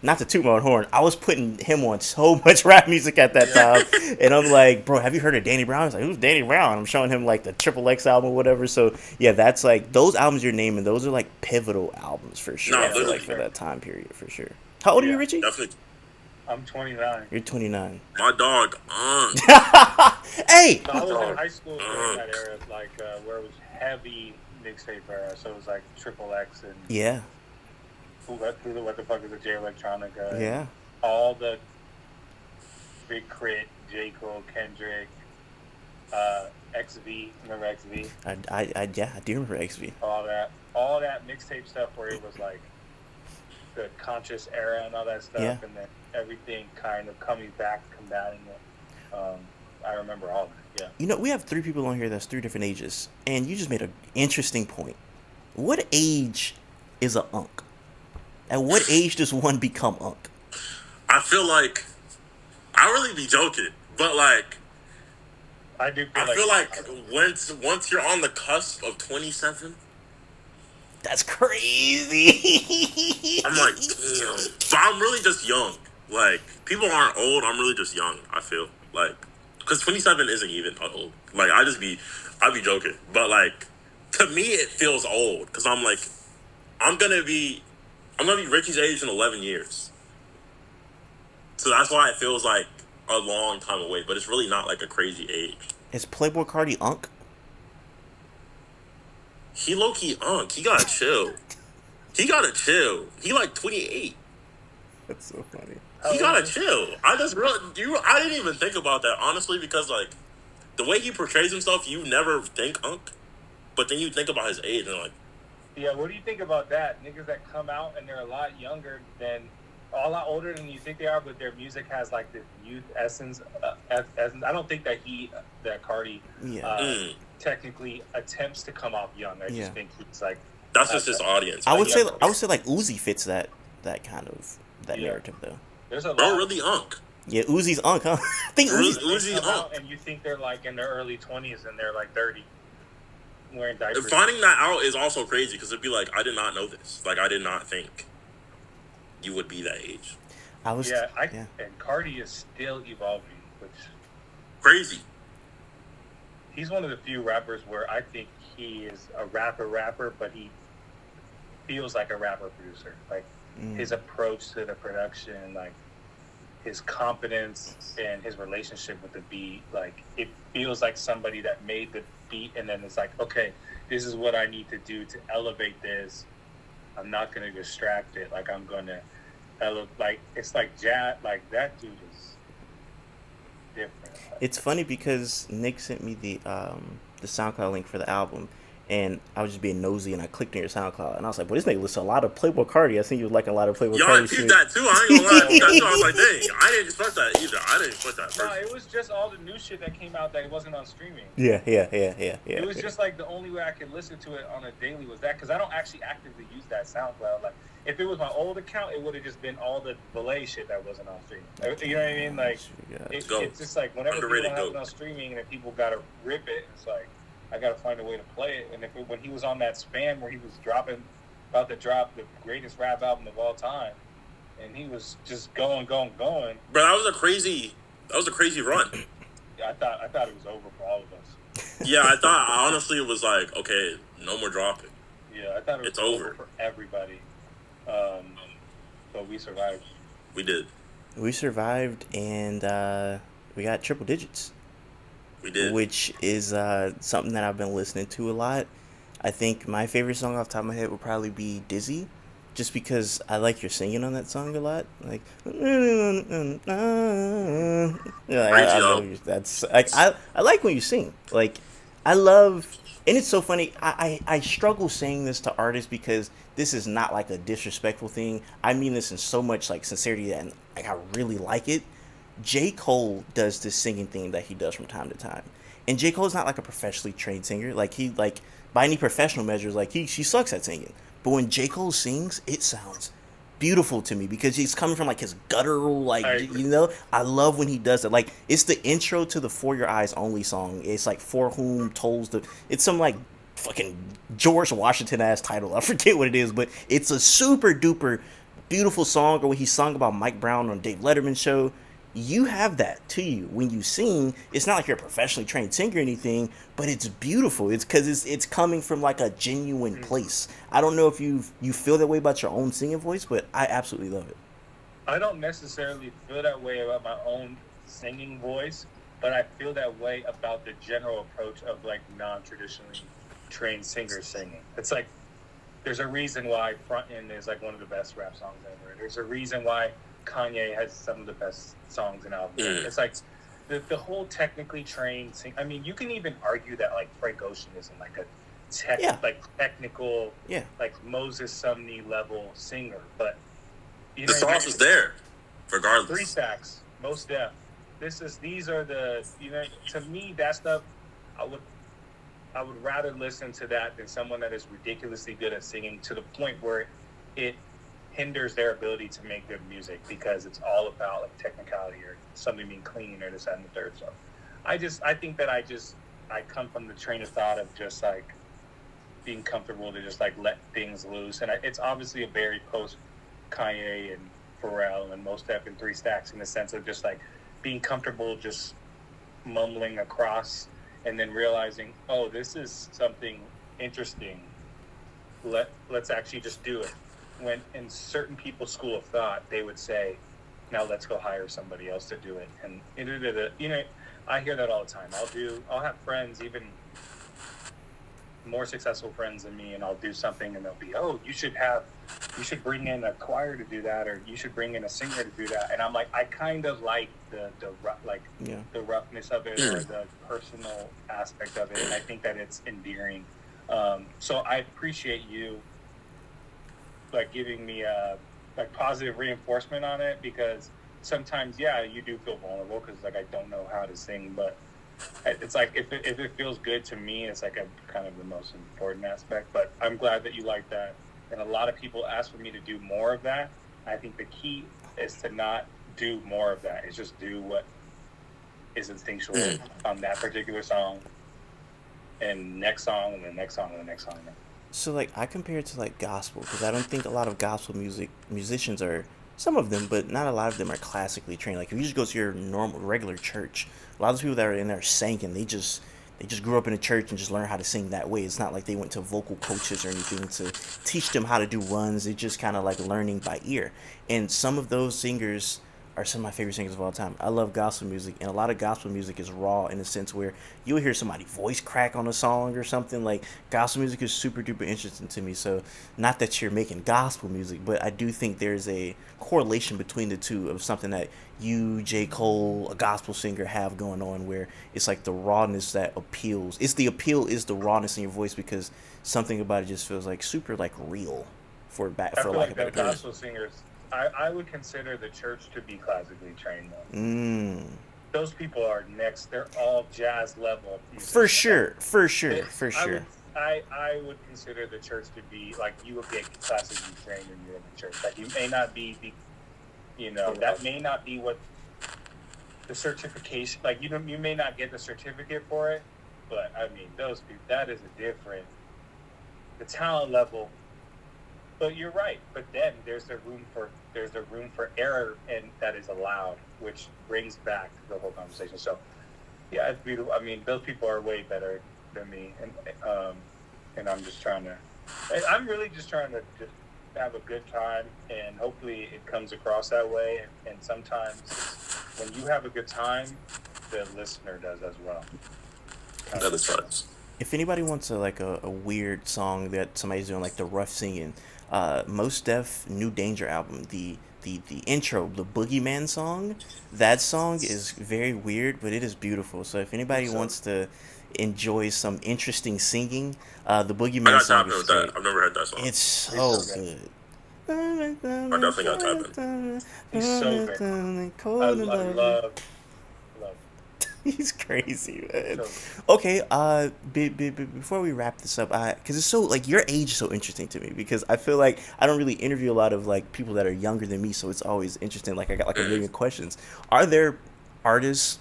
not to toot my own horn, I was putting him on so much rap music at that time, and I'm like, "Bro, have you heard of Danny Brown?" He's like, "Who's Danny Brown?" I'm showing him like the Triple X album or whatever. So yeah, that's like those albums you're naming. Those are like pivotal albums for sure. No, I feel literally. like for that time period for sure. How old are you, Richie? Definitely. I'm 29. You're 29. My dog, Hey, So I was in high school during that era, like where it was heavy mixtape era. So it was like Triple X and yeah, what the fuck is it? J Electronica. yeah. All the Big Crit, J Cole, Kendrick, XV. Remember XV? I do remember XV. All that mixtape stuff where it was like the conscious era and all that stuff, Yeah. and then everything kind of combating it. I remember all of it. Yeah. You know, we have 3 people on here that's 3 different ages, and you just made an interesting point. What age is a unk? At what age does one become unk? I feel like I really be joking, but like I do. I feel like once you're on the cusp of 27, That's crazy. I'm like, damn. But I'm really just young. Like people aren't old. I'm really just young. I feel like because 27 isn't even old. Like I be joking, but like to me it feels old because I'm like I'm gonna be Richie's age in 11 years. So that's why it feels like a long time away, but it's really not like a crazy age. Is Playboy Cardi unk? He low key unk. He gotta chill. He like 28. That's so funny. He gotta chill. I didn't even think about that honestly because like the way he portrays himself, you never think unk, but then you think about his age and like, Yeah, what do you think about that? Niggas that come out and they're a lot older than you think they are, but their music has like this youth essence. I don't think that Cardi technically attempts to come off young. I just think he's like that's just his audience. I would say like Uzi fits that kind of narrative though. There's a lot. Bro, really unk. Yeah, Uzi's unk, huh? I think Uzi's come out unk. and you think they're like in their early 20s and they're like 30 wearing diapers. Finding that out is also crazy because it'd be like, I did not know this. Like, I did not think you would be that age. And Cardi is still evolving, which crazy. He's one of the few rappers where I think he is a rapper, but he feels like a rapper producer. Like his approach to the production, like his competence and his relationship with the beat, like it feels like somebody that made the beat and then it's like, okay, this is what I need to do to elevate this. I'm not going to distract it. Like I'm going to hella like it's like jazz. Like that dude is different. Like, It's funny because Nick sent me the SoundCloud link for the album, and I was just being nosy, and I clicked on your SoundCloud, and I was like, "Well, this nigga listens to a lot of Playboy Cardi. I think you like a lot of Playboy Yo, I Cardi peeped shit." that too. I ain't gonna lie, I peeped that too. I was oh, like, dang, I didn't expect that either. I didn't expect that no, first. it was just all the new shit that came out that wasn't on streaming. Yeah. It was just like the only way I could listen to it on a daily was that because I don't actually actively use that SoundCloud. Like if it was my old account, it would have just been all the Valet shit that wasn't on streaming. You know what I mean? Like it's just like whenever Underrated people have goat. it on streaming and if people gotta rip it, it's like I gotta find a way to play it. And when he was on that span where he was about to drop the greatest rap album of all time, and he was just going. Bro, that was a crazy run. I thought it was over for all of us. Yeah, I thought honestly it was like, okay, no more dropping. Yeah, I thought it was It's over for everybody. But we survived. We did. We survived, and we got triple digits. We did. Which is something that I've been listening to a lot. I think my favorite song off the top of my head would probably be Dizzy, just because I like your singing on that song a lot. Like, I love that's like I like when you sing. Like, I love, and it's so funny. I struggle saying this to artists because this is not like a disrespectful thing. I mean this in so much like sincerity and like I really like it. J. Cole does this singing thing that he does from time to time. And J. Cole's not like a professionally trained singer. Like he like by any professional measures, like she sucks at singing. But when J. Cole sings, it sounds beautiful to me because he's coming from like his guttural, like I love when he does it. Like it's the intro to the For Your Eyes Only song. It's like For Whom Tolls the it's some like fucking George Washington ass title. I forget what it is, but it's a super duper beautiful song. Or when he sung about Mike Brown on Dave Letterman's show, you have that to you when you sing. It's not like you're a professionally trained singer or anything, but it's beautiful. It's because it's coming from like a genuine place. I don't know if you feel that way about your own singing voice, but I absolutely love it. I don't necessarily feel that way about my own singing voice, but I feel that way about the general approach of like non-traditionally trained singers singing. It's like there's a reason why Frontin' is like one of the best rap songs ever. There's a reason why Kanye has some of the best songs and albums. It's like the whole technically trained sing. I mean, you can even argue that like Frank Ocean isn't like a technical like Moses Sumney level singer, but you the sauce is there, regardless. 3 Stacks, Most Def. These are the to me that stuff. I would rather listen to that than someone that is ridiculously good at singing to the point where it hinders their ability to make good music because it's all about like technicality or something being clean or this and the third. So I think that I come from the train of thought of just like being comfortable to just like let things loose. And it's obviously a very post Kanye and Pharrell and Mos Def and 3 Stacks in the sense of just like being comfortable just mumbling across and then realizing, oh, this is something interesting. Let's actually just do it. When in certain people's school of thought, they would say, now let's go hire somebody else to do it. And I hear that all the time. I'll have friends, even more successful friends than me, and I'll do something and they'll be, oh, you should bring in a choir to do that, or you should bring in a singer to do that. And I'm like, I kind of like the roughness of it or the personal aspect of it. And I think that it's endearing. So I appreciate you like giving me like positive reinforcement on it, because sometimes you do feel vulnerable because like I don't know how to sing, but it's like if it feels good to me, it's like a kind of the most important aspect. But I'm glad that you like that, and a lot of people ask for me to do more of that. I think the key is to not do more of that. It's just do what is instinctual on that particular song, and next song, and the next song, and the next song. So like I compare it to like gospel because I don't think a lot of gospel musicians are, some of them, but not a lot of them are classically trained. Like if you just go to your normal regular church, a lot of the people that are in there sang and they just grew up in a church and just learned how to sing that way. It's not like they went to vocal coaches or anything to teach them how to do runs. It's just kind of like learning by ear. And some of those singers are some of my favorite singers of all time. I love gospel music, and a lot of gospel music is raw in the sense where you'll hear somebody voice crack on a song or something. Like gospel music is super duper interesting to me. So not that you're making gospel music, but I do think there's a correlation between the two of something that you, J. Cole, a gospel singer have going on where it's like the rawness that appeals. It's the appeal is the rawness in your voice because something about it just feels like super like real I for feel lack like of the better term. gospel singers, I would consider the church to be classically trained though. Mm. Those people are next. They're all jazz level For musicians. Like sure, for they, sure, for I sure. would I would consider the church to be like you would get classically trained when you're in the church. Like you may not that may not be what the certification like you may not get the certificate for it, but I mean those people that is a different the talent level. But you're right. But then there's a room for error, and that is allowed, which brings back the whole conversation. So, yeah, it's beautiful. I mean, those people are way better than me, and I'm really just trying to just have a good time, and hopefully it comes across that way. And sometimes when you have a good time, the listener does as well. That is facts. If anybody wants a weird song that somebody's doing like the rough singing, Most Def New Danger album, the intro, the Boogeyman song, that song is very weird, but it is beautiful. So if anybody So wants to enjoy some interesting singing, the I Boogeyman got song tapping is with that. straight. I've never heard that song. It's he's so so good. good. I definitely got tapping. He's so great. I love. He's crazy, man. So Okay, before we wrap this up, because it's so like your age is so interesting to me because I feel like I don't really interview a lot of like people that are younger than me, so it's always interesting. Like I got like a million Mm. questions. Are there artists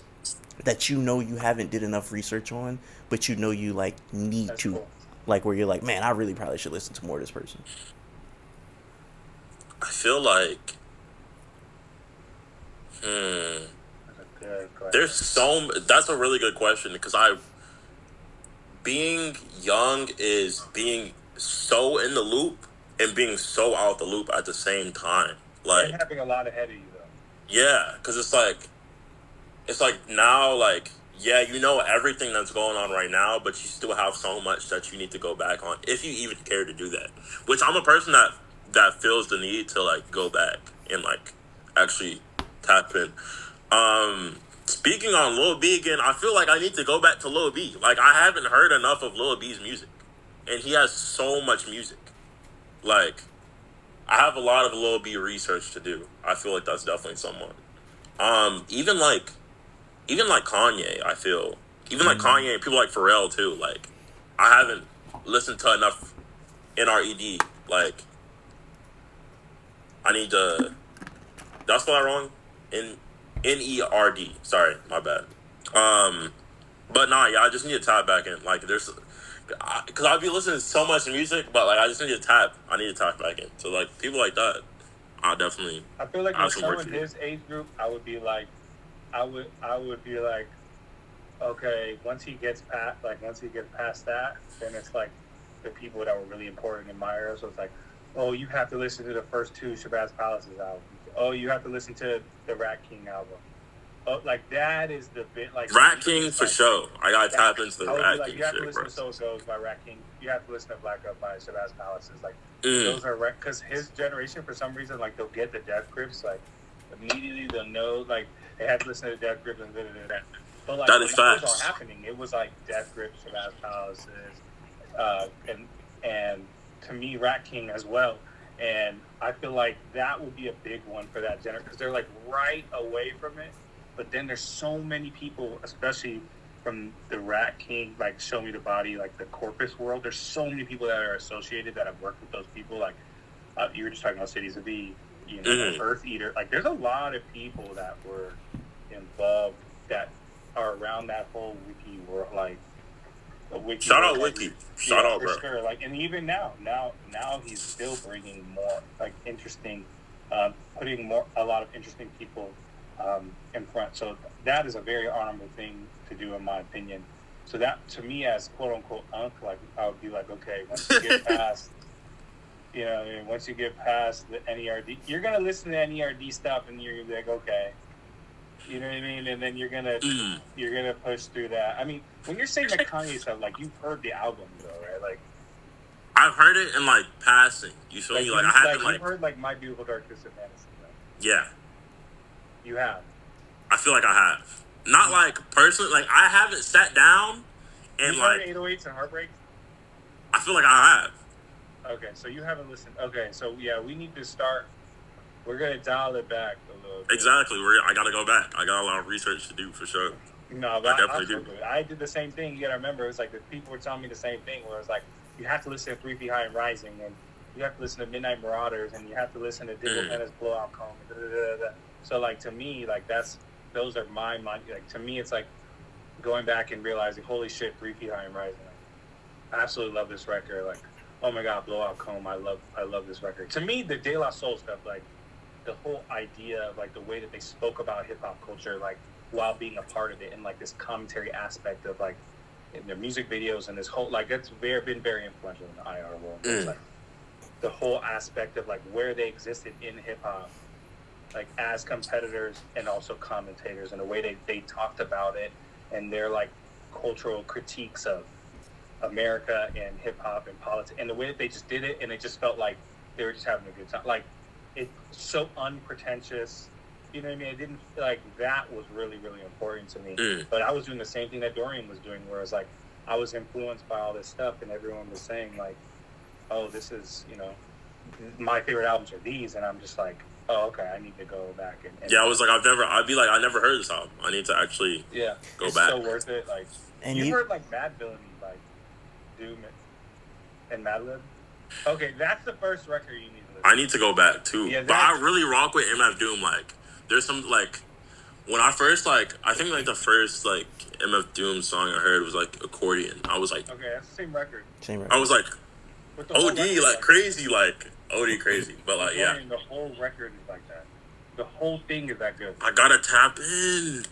that you know you haven't did enough research on, but you know you like need that's to, cool. like where you're like, man, I really probably should listen to more of this person. I feel like, hmm, That's a good there's question. that's a really good question because being young is being so in the loop and being so out the loop at the same time. And Like, having a lot ahead of you though. yeah, because it's like now, like, yeah, you know everything that's going on right now, but you still have so much that you need to go back on if you even care to do that. Which I'm a person that feels the need to like go back and like actually tap in. Speaking on Lil B again, I feel like I need to go back to Lil B. Like I haven't heard enough of Lil B's music, and he has so much music. Like I have a lot of Lil B research to do. I feel like that's definitely someone. Even like Kanye, I feel even like Mm. Kanye and people like Pharrell too. Like I haven't listened to enough NRED. Like I need to. Did I spell that wrong? NERD. Sorry, my bad. Um, but nah, yeah, I just need to tap back in. Like there's, because I'll be listening to so much music, but like I just need to tap. I need to tap back in. So like people like that, I definitely I feel like have with some work someone to do. his age group, I would be like, okay, once he gets past that, then it's like the people that were really important in my era. So it's like, oh, you have to listen to the first two Shabazz Palaces albums. Oh, you have to listen to the Rat King album. Oh, like that is the bit. Like to Rat me, King it's for like sure. I gotta that. tap into the I would be Rat like, King you have to shit, listen bro. to So It Goes by Rat King. You have to listen to Black Up by Shabazz Palaces. Like Mm, those are because his generation for some reason like they'll get the Death Grips like immediately they'll know like they have to listen to Death Grips and da, da, da, da. But like that when is that was all facts. happening, it was like Death Grips, Shabazz Palaces, and to me Rat King as well. And I feel like that would be a big one for that generation because they're like right away from it. But then there's so many people, especially from the Rat King, like Show Me the Body, like the Corpus world. There's so many people that are associated that have worked with those people. Like you were just talking about Cities of E, Mm. Earth Eater. Like there's a lot of people that were involved that are around that whole wiki world, like the wiki Shout world. out Like, Wiki. Shout yeah, out, for bro. sure. Like, and even now he's still bringing more like interesting, putting a lot of interesting people in front. So that is a very honorable thing to do, in my opinion. So that to me, as quote unquote unk, like I would be like, okay, once you get past You know, I mean, once you get past the NERD, you're gonna listen to NERD stuff, and you're gonna be like, okay, you know what I mean, and then you're gonna push through that. I mean, when you're saying the Kanye stuff, like you've heard the album though, right? Like I've heard it in like passing. You feel me? Like I haven't you've heard like My Beautiful Dark Twisted Fantasy. Right? Yeah. You have. I feel like I have. Not like personally. Like I haven't sat down and you like heard 808s and Heartbreaks. I feel like I have. Okay, so you haven't listened. Okay, so yeah, we need to start. We're gonna dial it back a little bit. Exactly. I gotta go back. I got a lot of research to do for sure. No, but I definitely do. I did the same thing. You gotta remember, it was like the people were telling me the same thing. Where it was like, you have to listen to 3 Feet High and Rising, and you have to listen to Midnight Marauders, and you have to listen to Diggle Penna's Blowout Comb. So like to me, like those are my mind. Like to me, it's like going back and realizing, holy shit, 3 Feet High and Rising. Like, I absolutely love this record. Like, oh my god, Blowout Comb. I love this record. To me, the De La Soul stuff, like the whole idea of like the way that they spoke about hip hop culture, like while being a part of it, and like this commentary aspect of like in their music videos and this whole like that's been very influential in the IR world. It's like the whole aspect of like where they existed in hip hop, like as competitors and also commentators, and the way they talked about it and their like cultural critiques of America and hip hop and politics, and the way that they just did it, and it just felt like they were just having a good time. Like it's so unpretentious. You know what I mean? It didn't like that was really, really important to me. But I was doing the same thing that Dorian was doing, where it's like I was influenced by all this stuff, and everyone was saying like, "Oh, this is my favorite albums are these," and I'm just like, "Oh, okay, I need to go back and yeah." I was like, I'd be like, I never heard this album. I need to actually go it's back. So worth it. Like, and you heard like Mad Villainy, like Doom and Madlib. Okay, that's the first record you need to listen to. I need to go back too. Yeah, but I really rock with MF Doom. Like, there's some like when I first like I think like the first like MF Doom song I heard was like Accordion. I was like, okay, that's the same record. I was like, OD like crazy, like OD crazy. But like the whole record is like that. The whole thing is that good. I gotta tap in.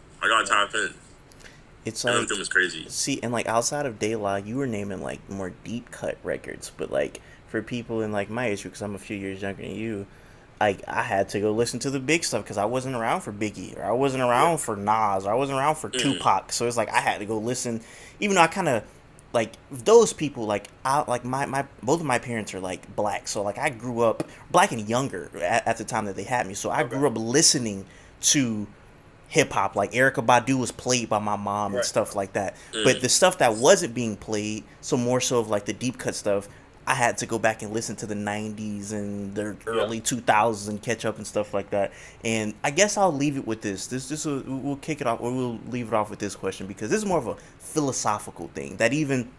It's like MF Doom is crazy. See, and like outside of De La, you were naming like more deep cut records, but like for people in like my age, because I'm a few years younger than you, like I had to go listen to the big stuff because I wasn't around for Biggie, or I wasn't around for Nas, or I wasn't around for Tupac. So it's like I had to go listen, even though I kind of like those people. Like I like my both of my parents are like black, so like I grew up black and younger at the time that they had me. So I grew up listening to hip hop. Like Erykah Badu was played by my mom and stuff like that. But the stuff that wasn't being played, so more so of like the deep cut stuff, I had to go back and listen to the 90s and the early 2000s and catch up and stuff like that. And I guess I'll leave it with this. We'll kick it off, or we'll leave it off with this question, because this is more of a philosophical thing that even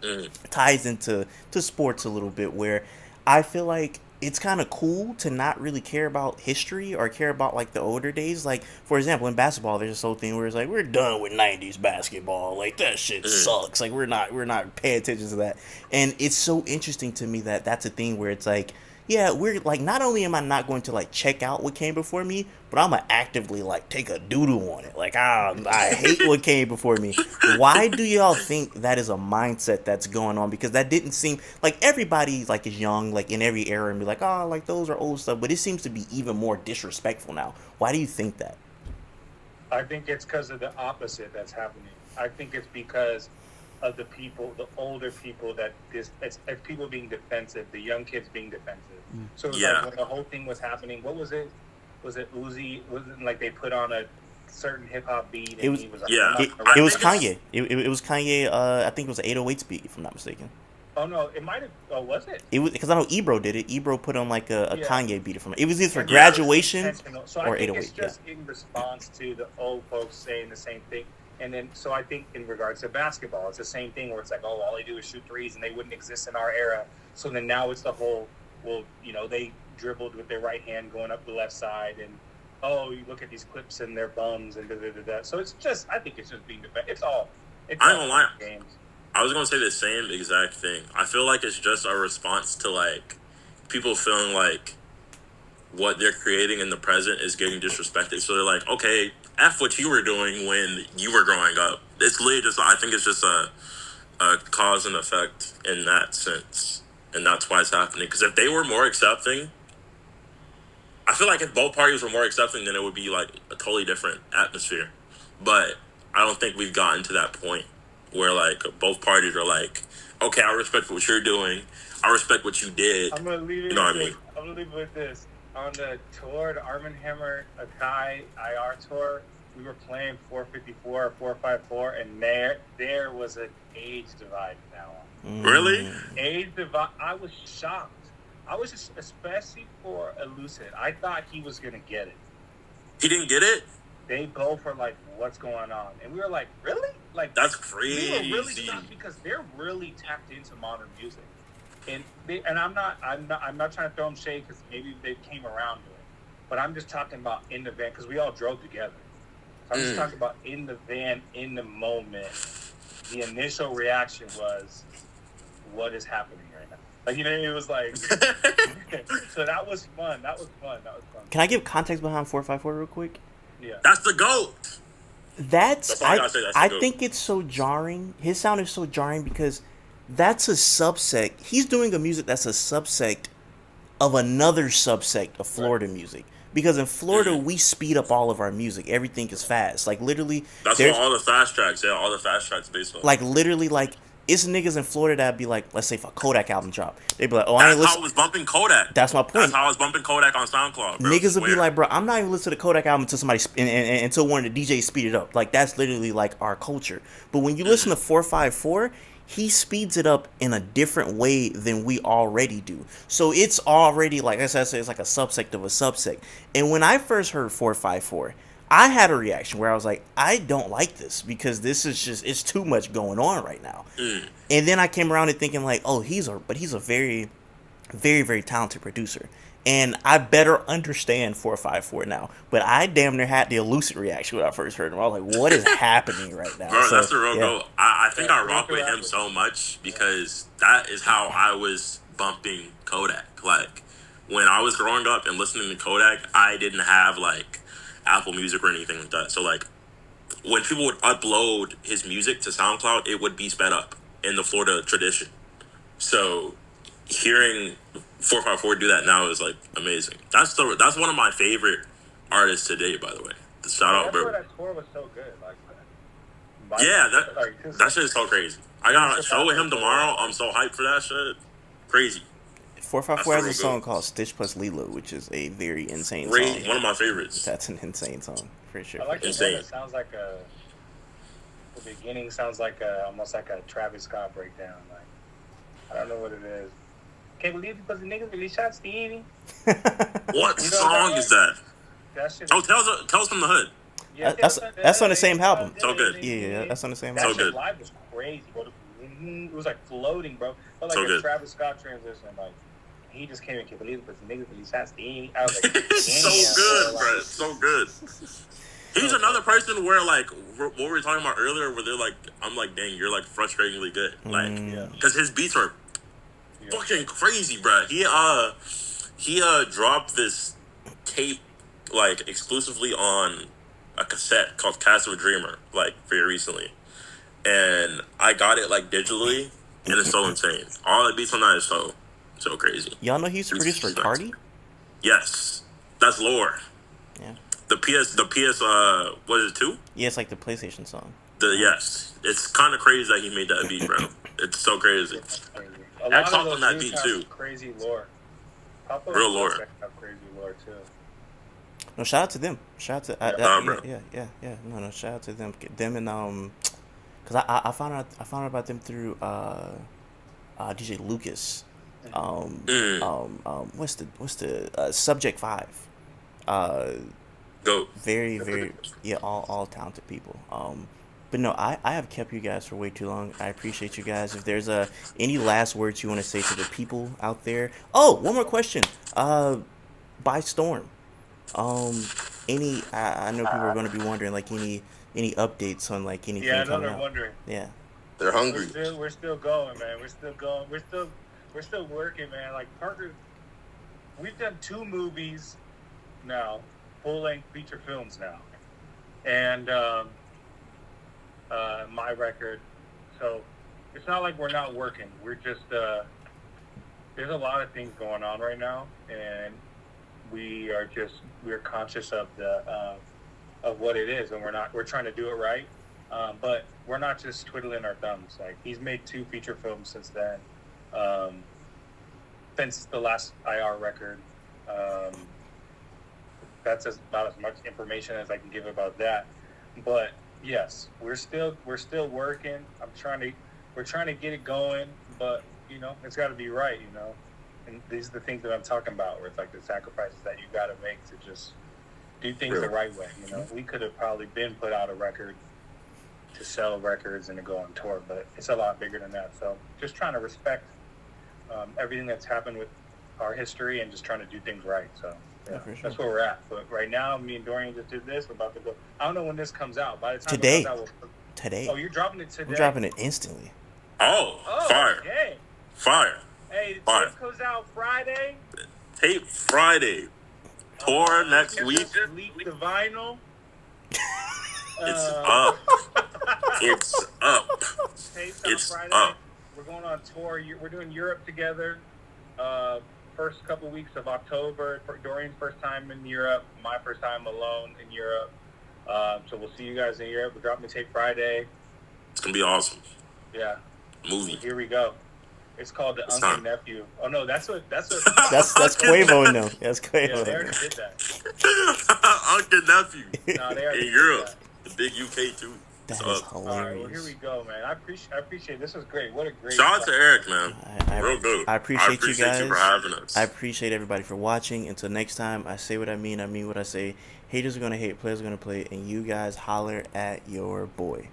ties into sports a little bit, where I feel like it's kind of cool to not really care about history or care about like the older days. Like for example, in basketball, there's this whole thing where it's like we're done with 90s basketball. Like that shit sucks. Like we're not paying attention to that. And it's so interesting to me that that's a thing where it's like, yeah, we're like, not only am I not going to like check out what came before me, but I'm gonna actively like take a doodle on it. Like I hate what came before me. Why do y'all think that is a mindset that's going on? Because that didn't seem like everybody like is young, like in every era, and be like, oh, like those are old stuff. But it seems to be even more disrespectful now. Why do you think that? I think it's because of the opposite that's happening. I think it's because of the people, the older people, that it's people being defensive, the young kids being defensive. So it was like when the whole thing was happening, what was it? Was it Uzi? Was it like they put on a certain hip hop beat? And he was like, it was Kanye. It was Kanye. I think it was an 808s beat, if I'm not mistaken. Oh no, it might have. Oh, was it? It was because I know Ebro did it. Ebro put on like a Kanye beat from it. It was either for graduation or 808. It's just in response to the old folks saying the same thing. And then, so I think in regards to basketball, it's the same thing where it's like, oh, all they do is shoot threes and they wouldn't exist in our era. So then now it's the whole, well, they dribbled with their right hand going up the left side, and oh, you look at these clips and they're bums and da-da-da-da. So it's just, I think it's just being defensive. It's all I don't gonna lie. Games. I was gonna say the same exact thing. I feel like it's just a response to like people feeling like what they're creating in the present is getting disrespected. So they're like, okay, F what you were doing when you were growing up. It's literally just, I think it's just a cause and effect in that sense. and that's why it's happening. Because if they were more accepting, I feel like if both parties were more accepting, then it would be like a totally different atmosphere. But I don't think we've gotten to that point where like both parties are like, okay, I respect what you're doing. I respect what you did. I'm gonna leave it. You know what I with mean? this. I'm gonna leave it with this. On the tour, the Arm & Hammer Akai IR tour, we were playing 454 or 454, and there was an age divide now. Really? Age divide. I was shocked. I was just, especially for Elucid. I thought he was gonna get it. He didn't get it? They both were like, "What's going on?" And we were like, "Really?" Like, that's crazy. We were really shocked because they're really tapped into modern music, and I'm not trying to throw them shade because maybe they came around to it, but I'm just talking about in the van because we all drove together. So I'm just talking about in the van, in the moment. The initial reaction was, "What is happening right now?" Like, you know, it was like, so that was fun. That was fun. Can I give context behind 454 real quick? Yeah. That's the GOAT. That's all I gotta say, that's the I GOAT. think it's so jarring. His sound is so jarring because that's a subsect. He's doing a music that's a subsect of another subsect of Florida music. Because in Florida, we speed up all of our music. Everything is fast. Like, literally... That's what all the fast tracks, all the fast tracks based on. Like, literally, like, it's niggas in Florida that'd be like, let's say if a Kodak album drop, they'd be like, oh, I ain't That's how listen. I was bumping Kodak. That's my point. That's how I was bumping Kodak on SoundCloud, bro. Niggas would be like, bro, I'm not even listening to the Kodak album until somebody until one of the DJs speed it up. Like, that's literally like our culture. But when you listen to 454, he speeds it up in a different way than we already do. So it's already like I said, it's like a subsect of a subsect. And when I first heard 454, I had a reaction where I was like, I don't like this because this is just, it's too much going on right now. And then I came around and thinking like, oh, he's a very, very, very talented producer. And I better understand 454 now. But I damn near had the Elucid reaction when I first heard him. I was like, what is happening right now? Bro, so, that's the real GOAT. I think I rock with him so much because that is how I was bumping Kodak. Like, when I was growing up and listening to Kodak, I didn't have, like, Apple Music or anything like that. So, like, when people would upload his music to SoundCloud, it would be sped up in the Florida tradition. So, hearing 454 do that now is, like, amazing. That's one of my favorite artists today, by the way. Shout out, bro. That tour was so good. Like, that shit is so crazy. I got a show with him tomorrow. I'm so hyped for that shit. Crazy. 454 has a song called Stitch Plus Lilo, which is a very insane crazy song. One of my favorites. That's an insane song, for sure. I like the one that sounds like the beginning sounds like almost like a Travis Scott breakdown. Like, I don't know what it is. Can't believe it because the niggas really shot Stevie. What song is that? Tell us from the Hood. Yeah, that's on the same album. So good. Yeah, that's on the same album. album. So good. Live was crazy, bro. It was like floating, bro. But like so a good. Travis Scott transition, like he just came and can't believe it because the niggas really shot Stevie. I was like, so good, bro. So good. He's another person where, like, what we were talking about earlier, where they're like, I'm like, dang, you're like frustratingly good, like, because his beats are fucking crazy, bro. He dropped this tape like exclusively on a cassette called Cast of a Dreamer, like very recently, and I got it like digitally, and it's so insane. All the beats on that is so crazy. Y'all know he used to produce for Cardi? Yes, that's lore. Yeah. The PS, what is it, 2? Yeah, it's like the PlayStation song. Yes. It's kind of crazy that he made that beat, bro. It's so crazy. That talked on that beat, too. Crazy lore. Real lore. Have crazy lore, too. No, shout out to them. Shout out to yeah. No, shout out to them. Them and because I found out about them through DJ Lucas. What's the Subject 5? Go. Very, very, all talented people. But no, I have kept you guys for way too long. I appreciate you guys. If there's any last words you want to say to the people out there. Oh, one more question. By Storm. I know people are going to be wondering, like, any updates on, like, anything coming out. Yeah, I know they're wondering. Yeah. They're hungry. We're still going, man. We're still going. We're still working, man. Like, Parker, we've done 2 movies now, full-length feature films now. And my record. So it's not like we're not working. We're just there's a lot of things going on right now, and we're conscious of of what it is, and we're trying to do it right. But we're not just twiddling our thumbs. Like, he's made 2 feature films since then, since the last IR record. That's about as much information as I can give about that. But yes, we're still working. We're trying to get it going, but it's got to be right, And these are the things that I'm talking about, where it's like the sacrifices that you got to make to just do things the right way. We could have probably been put out a record to sell records and to go on tour, but it's a lot bigger than that. So just trying to respect everything that's happened with our history and just trying to do things right. So yeah, sure. That's where we're at. But right now, me and Dorian just did this. We're about to go. I don't know when this comes out. By the time today, it comes out, today. Oh, you're dropping it today? I'm dropping it instantly. Oh, fire. Okay. Fire. Hey, fire. Tape comes out Friday. Tape Friday. Tour next week. Leak the vinyl. It's up. It's up. It's Friday. Up. We're going on tour. We're doing Europe together. First couple weeks of October. Dorian's first time in Europe. My first time alone in Europe. So we'll see you guys in Europe. We're dropping the tape Friday. It's gonna be awesome. Yeah. Movie. Here we go. It's called The Uncle and Nephew. Oh no, that's that's Quavo. No, that's Quavo. Yeah, they already did that. Uncle Nephew. No, they already in Europe. The big UK too. That is hilarious. All right, well, here we go, man. I appreciate this. Was great. What a great. Shout out to Eric, man. Real good. I appreciate you guys. You for having us. I appreciate everybody for watching. Until next time, I say what I mean what I say. Haters are gonna hate, players are gonna play, and you guys holler at your boy.